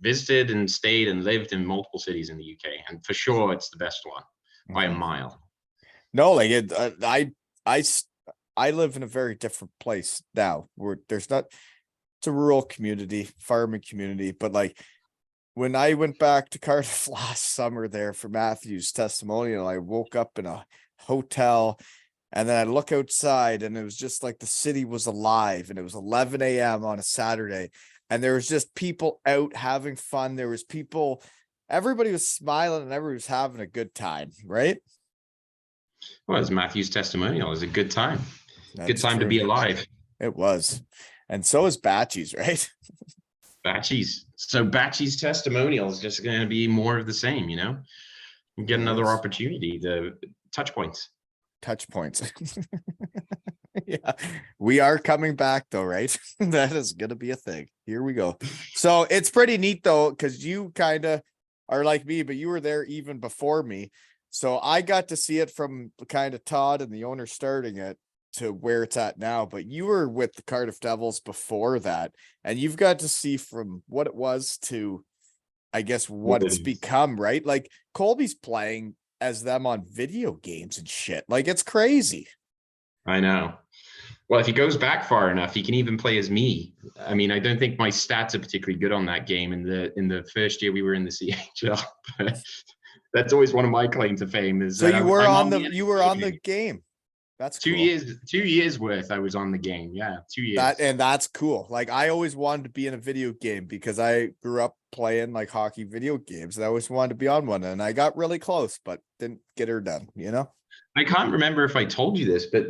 visited and stayed and lived in multiple cities in the UK, and for sure it's the best one by a mile. No, like it, I live in a very different place now, where there's not, it's a rural community, farming community, but like when I went back to Cardiff last summer there for Matthew's testimonial, I woke up in a hotel, and then I look outside, and it was just like the city was alive, and it was 11 a.m. on a Saturday, and there was just people out having fun. There was people, everybody was smiling, and everybody was having a good time, right? Well, as Matthew's testimonial, it was a good time. That's good time true. to be alive. It was. And so is Batchy's, right? Batchy's. So Batchy's testimonial is just going to be more of the same, you know? You get another opportunity, the touch points. Yeah, we are coming back though, right? That is gonna be a thing. Here we go. So it's pretty neat though, because you kind of are like me, but you were there even before me. So I got to see it from kind of Todd and the owner starting it to where it's at now. But you were with the Cardiff Devils before that, and you've got to see from what it was to, I guess, what it's become, right? Like Colby's playing as them on video games and shit. Like, it's crazy. I know. Well, if he goes back far enough, he can even play as me. I mean, I don't think my stats are particularly good on that game in the first year we were in the CHL. But that's always one of my claim to fame. Is so you were on the game. That's cool. 2 years worth. I was on the game. Yeah, 2 years. That's cool. Like, I always wanted to be in a video game because I grew up playing like hockey video games, and I always wanted to be on one, and I got really close, but didn't get her done, you know? I can't remember if I told you this, but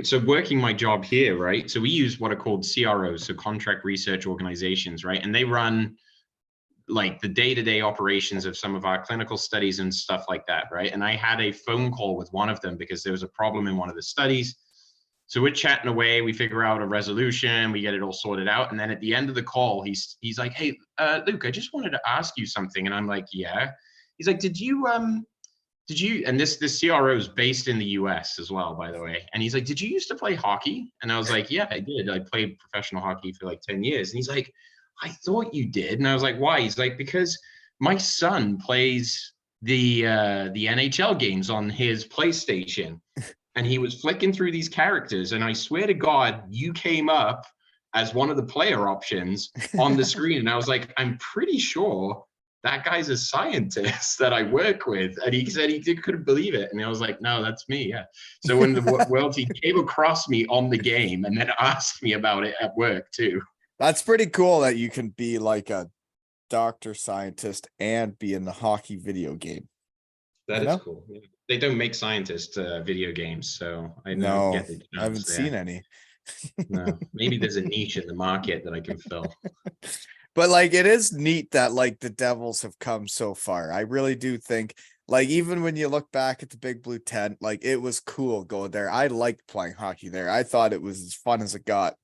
so working my job here, right? So we use what are called CROs, so contract research organizations, right? And they run like the day-to-day operations of some of our clinical studies and stuff like that, right? And I had a phone call with one of them because there was a problem in one of the studies. So we're chatting away, we figure out a resolution, we get it all sorted out. And then at the end of the call, he's like, hey, Luke, I just wanted to ask you something. And I'm like, yeah. He's like, did you, and this CRO is based in the US as well, by the way. And he's like, did you used to play hockey? And I was like, yeah, I did. I played professional hockey for like 10 years. And he's like, I thought you did. And I was like, why? He's like, because my son plays the NHL games on his PlayStation. And he was flicking through these characters. And I swear to God, you came up as one of the player options on the screen. And I was like, I'm pretty sure that guy's a scientist that I work with. And he said he couldn't believe it. And I was like, no, that's me. Yeah. So when the world team came across me on the game and then asked me about it at work too. That's pretty cool that you can be like a doctor scientist and be in the hockey video game. That is cool. Yeah. They don't make scientist video games, so I don't get the chance. I haven't seen any. No, maybe there's a niche in the market that I can fill. But like, it is neat that like the Devils have come so far. I really do think Like, even when you look back at the Big Blue Tent, like, it was cool going there. I liked playing hockey there. I thought it was as fun as it got.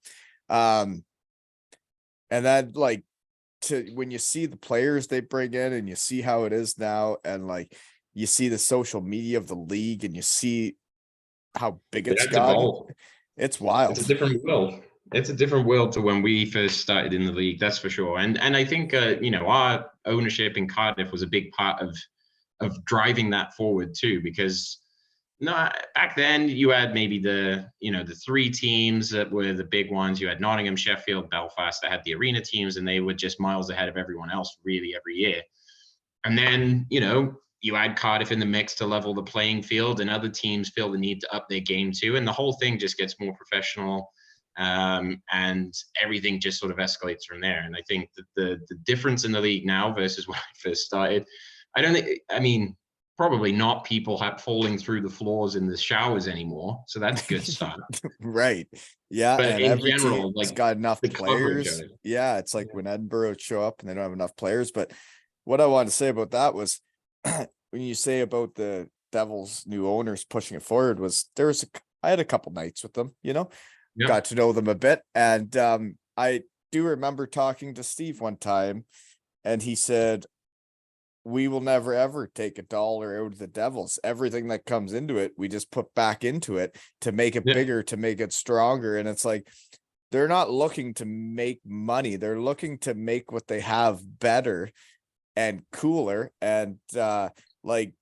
Um, and then like when you see the players they bring in and you see how it is now, and like you see the social media of the league and you see how big it's It's gotten, evolved. it's It's wild. a different world. It's a different world to when we first started in the league, that's for sure. And I think our ownership in Cardiff was a big part of driving that forward too, because no, back then you had maybe the three teams that were the big ones. You had Nottingham, Sheffield, Belfast that had the arena teams, and they were just miles ahead of everyone else really every year. And then, you add Cardiff in the mix to level the playing field, and other teams feel the need to up their game too. And the whole thing just gets more professional, and everything just sort of escalates from there. And I think that the difference in the league now versus when I first started, I mean, probably not people falling through the floors in the showers anymore. So that's a good start. Right. Yeah. But And in every general, team's like got enough the coverage of players. it. Yeah. It's like Yeah. when Edinburgh show up and they don't have enough players. But what I wanted to say about that was when you say about the Devils new owners pushing it forward, was I had a couple nights with them, Yeah. got to know them a bit. And I do remember talking to Steve one time, and he said, we will never ever take $1 out of the Devils. Everything that comes into it, we just put back into it to make it Yeah. bigger, to make it stronger. And it's like, they're not looking to make money. They're looking to make what they have better and cooler. And like,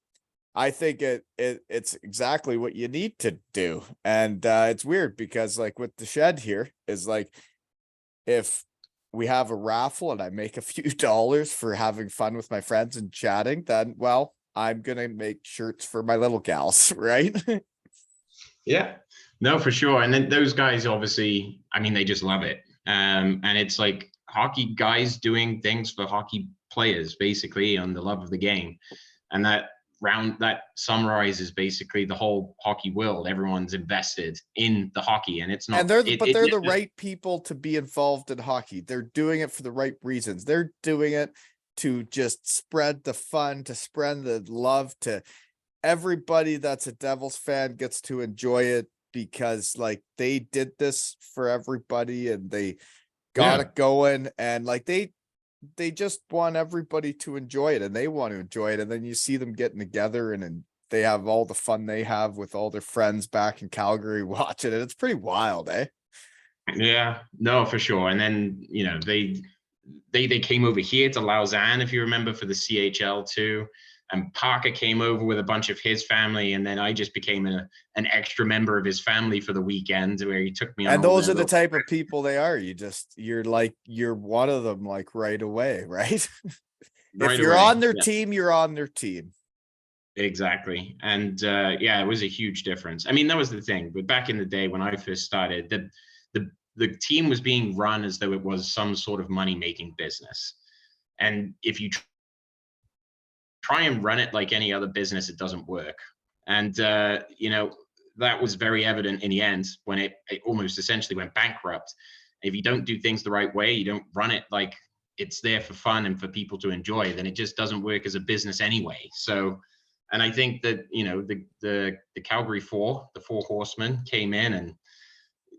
I think it's exactly what you need to do. And it's weird because like with the shed here is like, if we have a raffle and I make a few dollars for having fun with my friends and chatting, then well, I'm gonna make shirts for my little gals, right? Yeah, no, for sure. And then those guys, obviously, I mean, they just love it. And it's like hockey guys doing things for hockey players, basically, on the love of the game. And that summarizes basically the whole hockey world. Everyone's invested in the hockey, and it's And not. they're the right people to be involved in hockey. They're doing it for the right reasons. They're doing it to just spread the fun, to spread the love, to everybody that's a Devils fan gets to enjoy it, because like they did this for everybody and they got Yeah. it going, and like they just want everybody to enjoy it, and they want to enjoy it. And then you see them getting together and they have all the fun they have with all their friends back in Calgary watching it. It's pretty wild, eh? Yeah, no, for sure. And then they came over here to Lausanne, if you remember, for the CHL too. And Parker came over with a bunch of his family, and then I just became an extra member of his family for the weekend, where he took me on. And all those their are the little type of people they are. You're one of them, like right away, right? If right you're away. on their Yeah, team, you're on their team. exactly. And yeah, it was a huge difference. I mean, that was the thing. But back in the day when I first started, the team was being run as though it was some sort of money making business. And if you try and run it like any other business, it doesn't work. And that was very evident in the end when it almost essentially went bankrupt. If you don't do things the right way, you don't run it like it's there for fun and for people to enjoy, then it just doesn't work as a business anyway. So, and I think that the Calgary Four, the Four Horsemen, came in and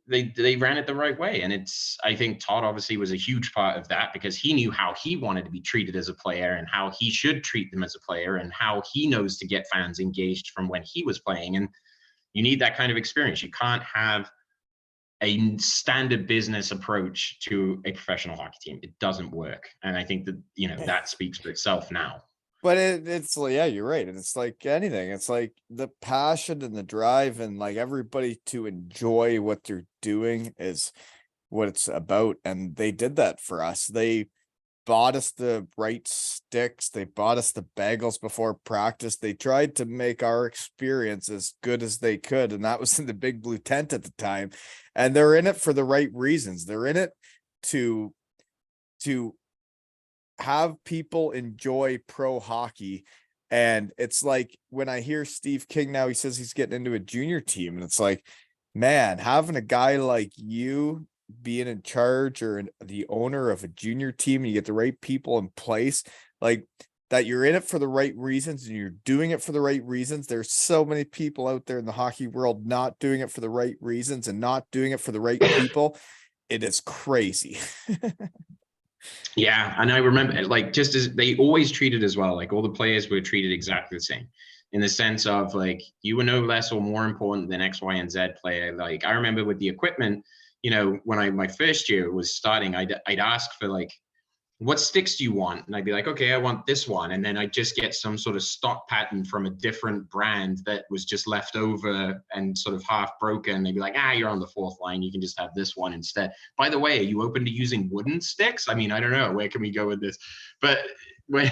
they ran it the right way. And I think Todd obviously was a huge part of that, because he knew how he wanted to be treated as a player and how he should treat them as a player and how he knows to get fans engaged from when he was playing. And you need that kind of experience. You can't have a standard business approach to a professional hockey team. It doesn't work. And I think that, that speaks for itself now. But it's like, yeah, you're right. And it's like anything. It's like the passion and the drive and like everybody to enjoy what they're doing is what it's about. And they did that for us. They bought us the right sticks. They bought us the bagels before practice. They tried to make our experience as good as they could. And that was in the Big Blue Tent at the time. And they're in it for the right reasons. They're in it to have people enjoy pro hockey. And it's like when I hear Steve King now, he says he's getting into a junior team, and it's like, man, having a guy like you being in charge or the owner of a junior team, and you get the right people in place, like that you're in it for the right reasons and you're doing it for the right reasons. There's so many people out there in the hockey world not doing it for the right reasons and not doing it for the right people. It is crazy. Yeah, and I remember, like, just as they always treated as well, like all the players were treated exactly the same, in the sense of like you were no less or more important than X, Y, and Z player. Like I remember with the equipment, when my first year was starting, I'd ask for like, what sticks do you want? And I'd be like, okay, I want this one. And then I'd just get some sort of stock pattern from a different brand that was just left over and sort of half broken. They'd be like, you're on the fourth line. You can just have this one instead. By the way, are you open to using wooden sticks? I mean, I don't know. Where can we go with this? But when,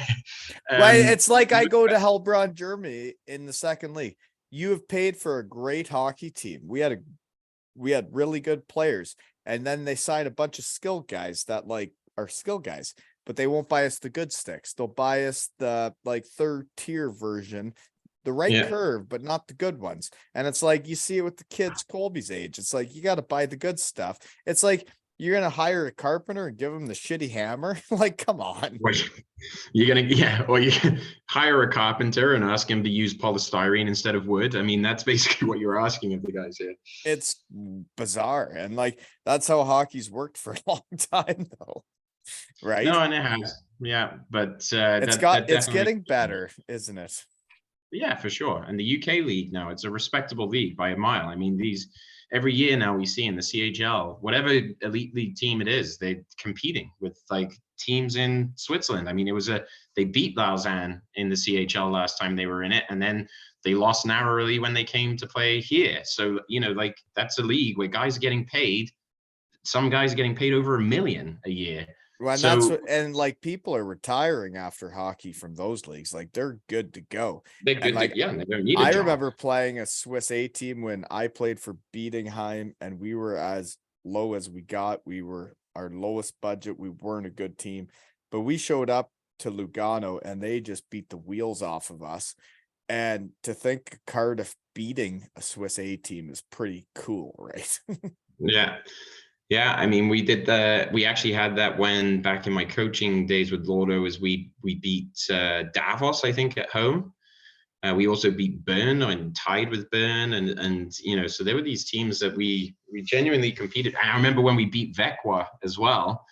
It's like I go to Hellbron, Germany in the second league. You have paid for a great hockey team. We had really good players. And then they signed a bunch of skill guys that like are skill guys, but they won't buy us the good sticks. They'll buy us the like third tier version, the right curve, but not the good ones. And it's like you see it with the kids Colby's age. It's like you got to buy the good stuff. It's like you're gonna hire a carpenter and give him the shitty hammer. Like, come on. Or you can hire a carpenter and ask him to use polystyrene instead of wood. I mean, that's basically what you're asking of the guys here. It's bizarre, and like that's how hockey's worked for a long time, though. Right? No, and it has, but it's getting better, isn't it? Yeah, for sure. And the UK league now, it's a respectable league by a mile. I mean, every year now we see in the CHL, whatever elite league team it is, they're competing with like teams in Switzerland. I mean, they beat Lausanne in the CHL last time they were in it, and then they lost narrowly when they came to play here. So, like that's a league where guys are getting paid. Some guys are getting paid over $1 million a year. Well, and like people are retiring after hockey from those leagues. Like they're good to go. They're good. Like, they don't need a job. Remember playing a Swiss A team when I played for Bietigheim, and we were as low as we got. We were our lowest budget. We weren't a good team, but we showed up to Lugano and they just beat the wheels off of us. And to think Cardiff beating a Swiss A team is pretty cool, right? Yeah. Yeah, I mean, we actually had that when back in my coaching days with Lordo, is we beat Davos, I think, at home. We also beat Bern and tied with Bern, and so there were these teams that we genuinely competed. And I remember when we beat Vecqua as well,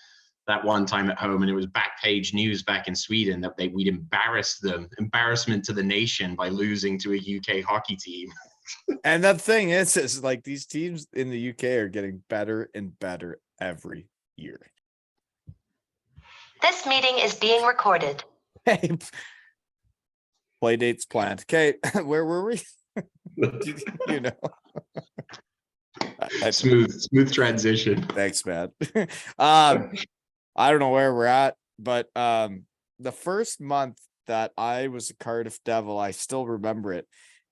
that one time at home, and it was back page news back in Sweden that we'd embarrassment to the nation by losing to a UK hockey team. And the thing is like these teams in the UK are getting better and better every year. This meeting is being recorded. Hey, play dates planned. Okay, where were we? Smooth transition. Thanks, man. I don't know where we're at, but the first month that I was a Cardiff Devil, I still remember it.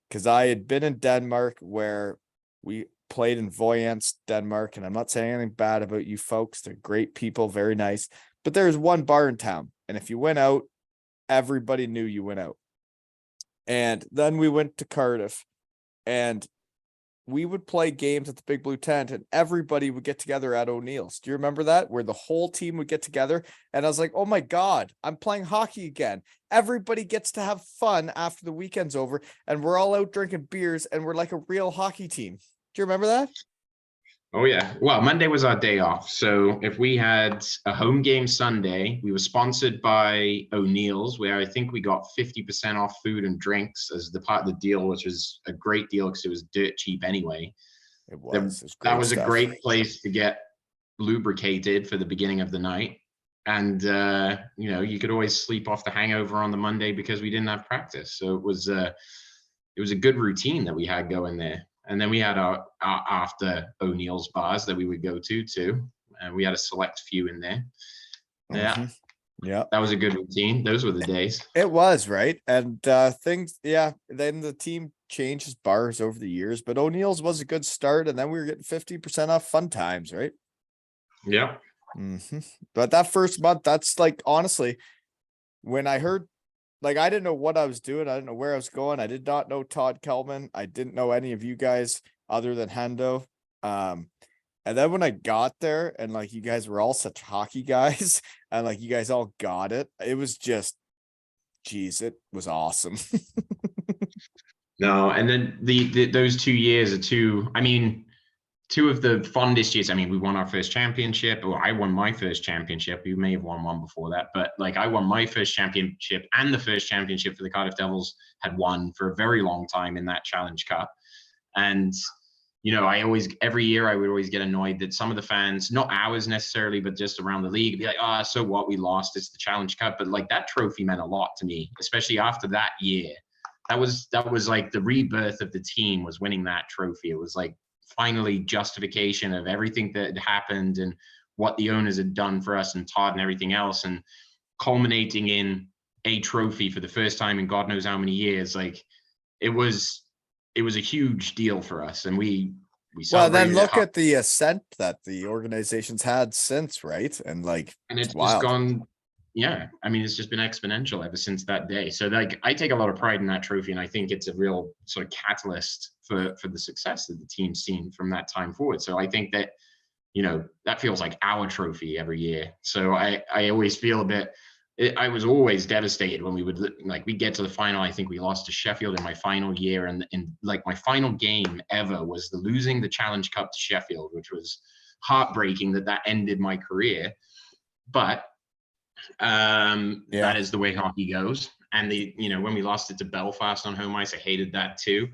Because I had been in Denmark where we played in Voyance, Denmark, and I'm not saying anything bad about you folks. They're great people, very nice. But there's one bar in town, and if you went out, everybody knew you went out. And then we went to Cardiff, and we would play games at the Big Blue Tent, and everybody would get together at O'Neill's. Do you remember that? Where the whole team would get together, and I was like, oh my God, I'm playing hockey again. Everybody gets to have fun after the weekend's over, and we're all out drinking beers, and we're like a real hockey team. Do you remember that? Oh, yeah. Well, Monday was our day off. So if we had a home game Sunday, we were sponsored by O'Neill's, where I think we got 50% off food and drinks as the part of the deal, which was a great deal because it was dirt cheap anyway. It was. That was a great place to get lubricated for the beginning of the night. And, you could always sleep off the hangover on the Monday because we didn't have practice. So it was a good routine that we had going there. And then we had our after O'Neill's bars that we would go to too. And we had a select few in there. Yeah. Mm-hmm. Yeah. That was a good routine. Those were the days. It was, right? And then the team changes bars over the years, but O'Neill's was a good start. And then we were getting 50% off fun times, right? Yeah. Mm-hmm. But that first month, that's like, honestly, when I heard, like, I didn't know what I was doing. I didn't know where I was going. I did not know Todd Kelman. I didn't know any of you guys other than Hendo. And then when I got there and like you guys were all such hockey guys and like you guys all got it, it was just geez, it was awesome. No, and then those 2 years are two. I mean, two of the fondest years. I mean, we won our first championship, or I won my first championship. You may have won one before that, but like I won my first championship, and the first championship for the Cardiff Devils had won for a very long time in that Challenge Cup. And I always, every year I would always get annoyed that some of the fans, not ours necessarily, but just around the league, be like, "Ah, so what? We lost. It's the Challenge Cup." But like that trophy meant a lot to me, especially after that year. That was like the rebirth of the team, was winning that trophy. It was like finally justification of everything that had happened and what the owners had done for us and Todd and everything else, and culminating in a trophy for the first time in God knows how many years. Like it was a huge deal for us, and we Well, then celebrated it look at the ascent that the organization's had since, right? And like, and it's just wild. gone. Yeah, I mean, it's just been exponential ever since that day. So like I take a lot of pride in that trophy, and I think it's a real sort of catalyst for the success that the team's seen from that time forward. So I think that that feels like our trophy every year. So I always feel a bit, I was always devastated when we would we get to the final. I think we lost to Sheffield in my final year, and like my final game ever was losing the Challenge Cup to Sheffield, which was heartbreaking that ended my career. But that is the way hockey goes. And when we lost it to Belfast on home ice, I hated that too,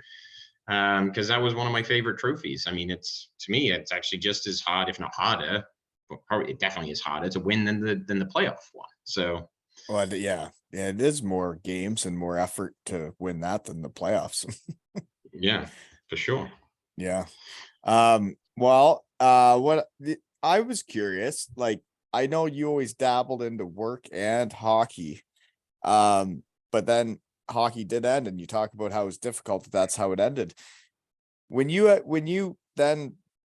because that was one of my favorite trophies. I mean, to me, it's actually just as hard, if not harder, but probably it definitely is harder to win than the playoff one. So, well, yeah, it is more games and more effort to win that than the playoffs. yeah, for sure. Yeah. Well, I was curious, like, I know you always dabbled into work and hockey. But then hockey did end, and you talk about how it was difficult. That's how it ended. When you then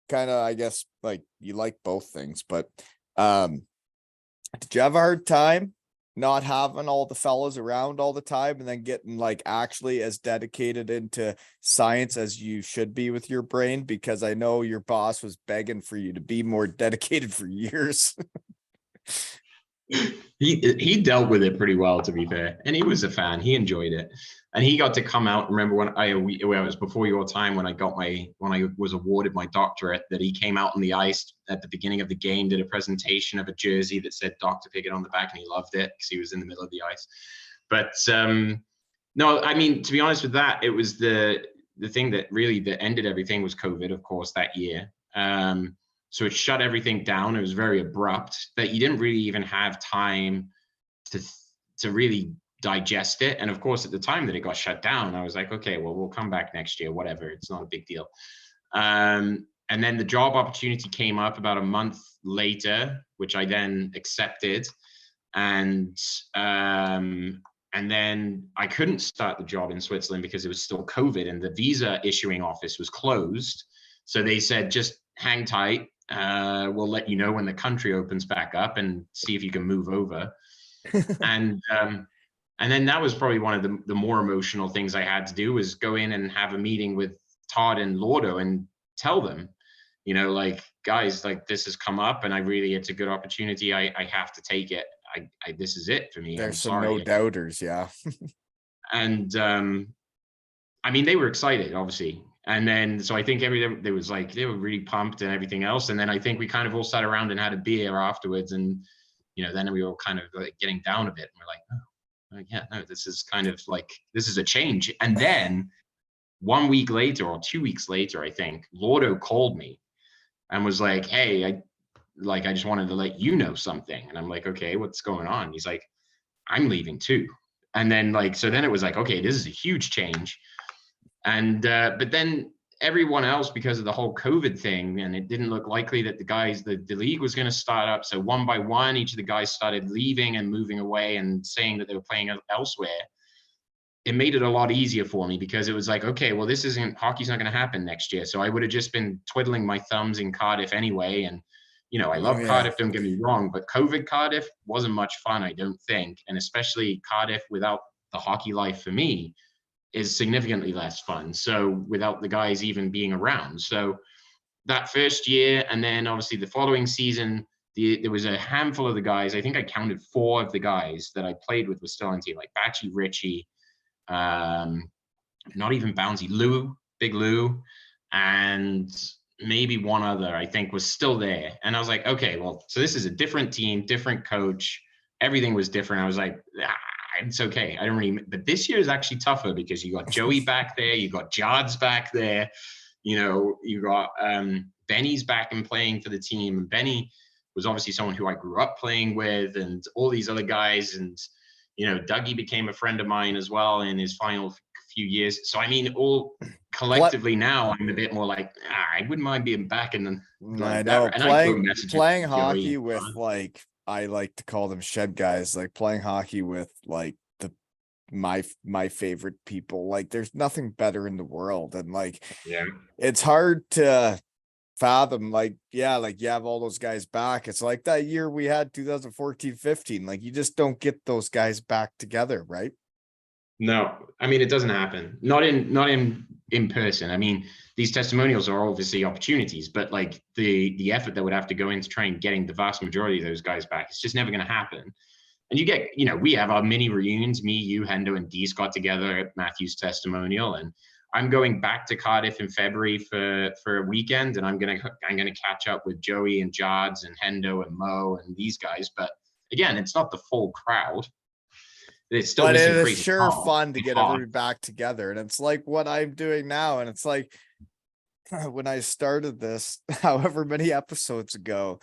kind of, I guess, like, you like both things, but did you have a hard time not having all the fellas around all the time, and then getting like actually as dedicated into science as you should be with your brain? Because I know your boss was begging for you to be more dedicated for years. He dealt with it pretty well, to be fair, and he was a fan. He enjoyed it, and he got to come out. Remember when it was before your time, when I was awarded my doctorate, that he came out on the ice at the beginning of the game, did a presentation of a jersey that said Dr. Piggott on the back, and he loved it because he was in the middle of the ice. But no, I mean, to be honest with that, it was the thing that ended everything was COVID, of course, that year. So it shut everything down. It was very abrupt, that you didn't really even have time to really digest it. And of course, at the time that it got shut down, I was like, okay, well, we'll come back next year, whatever. It's not a big deal. And then the job opportunity came up about a month later, which I then accepted. And then I couldn't start the job in Switzerland because it was still COVID and the visa issuing office was closed. So they said, just hang tight. We'll let you know when the country opens back up and see if you can move over. And then that was probably one of the more emotional things I had to do, was go in and have a meeting with Todd and Lordo and tell them, like, guys, like, this has come up and it's a good opportunity. I have to take it. This is it for me. There's some no doubters. Yeah. And I mean, they were excited, obviously. And then, so I think they were really pumped and everything else. And then I think we kind of all sat around and had a beer afterwards. And, then we were kind of like getting down a bit. And we're like, oh, yeah, no, this is kind of like, this is a change. And then 1 week later or 2 weeks later, I think, Lordo called me and was like, hey, I just wanted to let you know something. And I'm like, okay, what's going on? He's like, I'm leaving too. And then so then it was like, okay, this is a huge change. And but then everyone else, because of the whole COVID thing, and it didn't look likely that the league was going to start up. So one by one, each of the guys started leaving and moving away and saying that they were playing elsewhere. It made it a lot easier for me, because it was like, okay, well, hockey's not going to happen next year. So I would have just been twiddling my thumbs in Cardiff anyway. And, I love Cardiff, don't get me wrong, but COVID Cardiff wasn't much fun, I don't think. And especially Cardiff without the hockey life for me is significantly less fun. So without the guys even being around. So that first year, and then obviously the following season, there was a handful of the guys. I think I counted 4 of the guys that I played with were still on team, like Batchy, Richie, not even Bouncy, Big Lou, and maybe one other I think was still there. And I was like, okay, well, so this is a different team, different coach. Everything was different. I was like, it's okay. I don't really, but this year is actually tougher because you got Joey back there, you got Jard's back there, you got Benny's back and playing for the team. And Benny was obviously someone who I grew up playing with, and all these other guys. And, Dougie became a friend of mine as well in his final few years. So, I mean, all collectively now, I'm a bit more like, I wouldn't mind being back in. I know, playing hockey with, like, I like to call them shed guys, like playing hockey with like my favorite people. Like there's nothing better in the world. And like, yeah, it's hard to fathom, like, yeah, like you have all those guys back. It's like that year we had 2014-15. Like you just don't get those guys back together, right? No, I mean, it doesn't happen. Not in person. I mean, these testimonials are obviously opportunities, but like the effort that would have to go into trying getting the vast majority of those guys back, it's just never going to happen. And you get, we have our mini reunions. Me, you, Hendo, and Dees got together at Matthew's testimonial, and I'm going back to Cardiff in February for a weekend, and I'm gonna catch up with Joey and Jards and Hendo and Mo and these guys. But again, it's not the full crowd. It's still, but it is sure fun to get everybody back together. And it's like what I'm doing now. And it's like when I started this, however many episodes ago,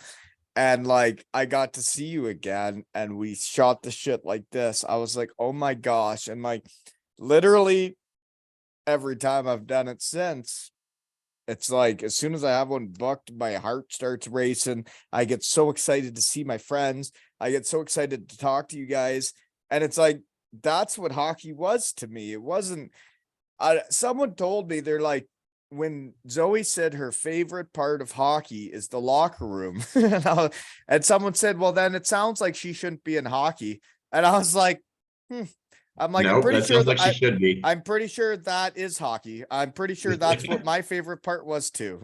and like I got to see you again and we shot the shit like this, I was like, oh my gosh. And like literally every time I've done it since, it's like as soon as I have one booked, my heart starts racing. I get so excited to see my friends. I get so excited to talk to you guys. And it's like, that's what hockey was to me. It wasn't, someone told me, they're like, when Zoe said her favorite part of hockey is the locker room. And someone said, well, then it sounds like she shouldn't be in hockey. And I was like, I'm like, nope, I'm pretty sure that she should be. I'm pretty sure that is hockey. I'm pretty sure that's what my favorite part was too.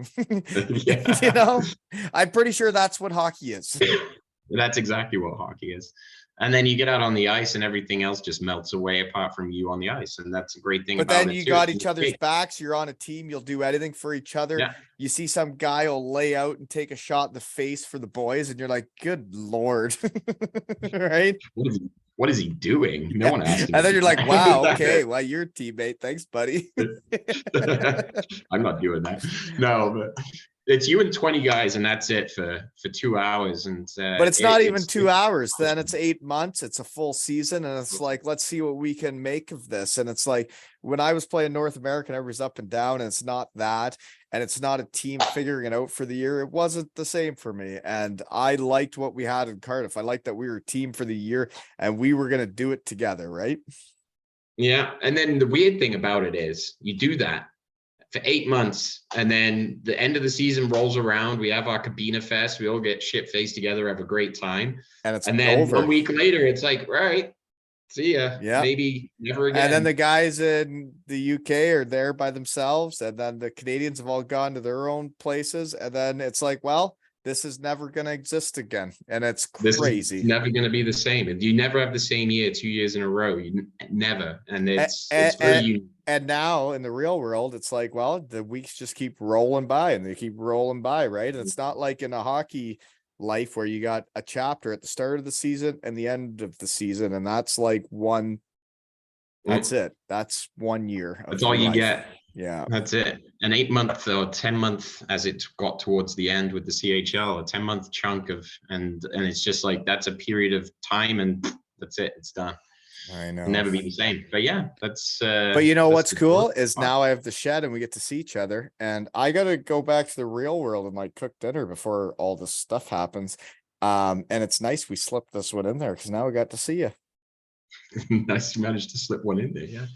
I'm pretty sure that's what hockey is. That's exactly what hockey is. And then you get out on the ice and everything else just melts away apart from you on the ice. And that's a great thing about it. But then you got each other's backs. You're on a team. You'll do anything for each other. Yeah. You see some guy will lay out and take a shot in the face for the boys. And you're like, good Lord. Right? What is he doing? No one asked him. And then you're like, wow, okay, well, you're a teammate. Thanks, buddy. I'm not doing that. No, but it's you and 20 guys, and that's it for 2 hours. And but it's not even 2 hours. Then it's 8 months. It's a full season, and it's like, let's see what we can make of this. And it's like when I was playing North American, everybody's up and down, and it's not that, and it's not a team figuring it out for the year. It wasn't the same for me, and I liked what we had in Cardiff. I liked that we were a team for the year, and we were going to do it together, right? Yeah, and then the weird thing about it is you do that for 8 months, and then the end of the season rolls around. We have our Cabina Fest. We all get shit-faced together, have a great time. And then over 1 week later, it's like, right, see ya. Yeah. Maybe never again. And then the guys in the UK are there by themselves. And then the Canadians have all gone to their own places. And then it's like, well, this is never going to exist again. And it's crazy. This is never going to be the same. You never have the same year 2 years in a row. You never. And it's very unique. And now in the real world, it's like, well, the weeks just keep rolling by and they keep rolling by, right? And it's not like in a hockey life where you got a chapter at the start of the season and the end of the season. And that's like that's it. That's 1 year. That's all you get. Yeah. That's it. An 8 month or 10 month, as it got towards the end with the CHL, a 10-month chunk of, and it's just like, that's a period of time and that's it. It's done. I know. It'll never be the same. But yeah, that's but you know what's cool is now I have the shed and we get to see each other, and I gotta go back to the real world and like cook dinner before all this stuff happens. And it's nice we slipped this one in there because now we got to see you. Nice you managed to slip one in there, yeah.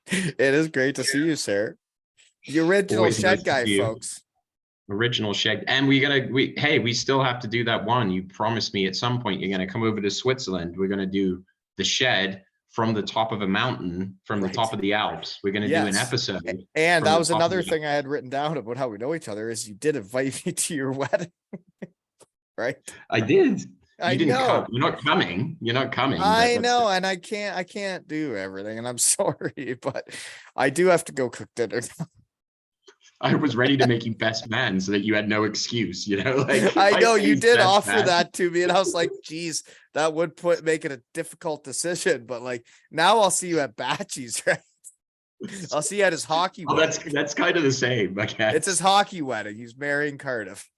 It is great to see you, sir. The original shed guy, folks. Original shed. And we still have to do that one. You promised me at some point you're gonna come over to Switzerland. We're gonna do the shed from the top of a mountain, from the Right. top of the Alps. We're going to do an Yes. episode. And from that the was top of another the thing I had written down about how we know each other is you did invite me to your wedding. Right? I did. I You didn't know. come. You're not coming. You're not coming. but I let's know, do- and I can't do everything, and I'm sorry, but I do have to go cook dinner. I was ready to make you best man so that you had no excuse, you know? Like I know you say did best offer man. that to me, and I was like, geez, that would make it a difficult decision. But like now I'll see you at Batchy's, right? I'll see you at his hockey Well, wedding. that's kind of the same, I guess. It's his hockey wedding. He's marrying Cardiff.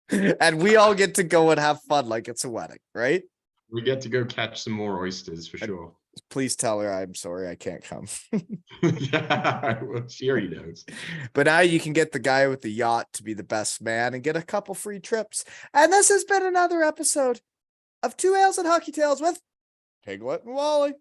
And we all get to go and have fun like it's a wedding, right? We get to go catch some more oysters for sure. Please tell her I'm sorry I can't come. Yeah, well, she already knows. But now you can get the guy with the yacht to be the best man and get a couple free trips. And this has been another episode of Two Ales and Hockey Tales with Piggott and Wally.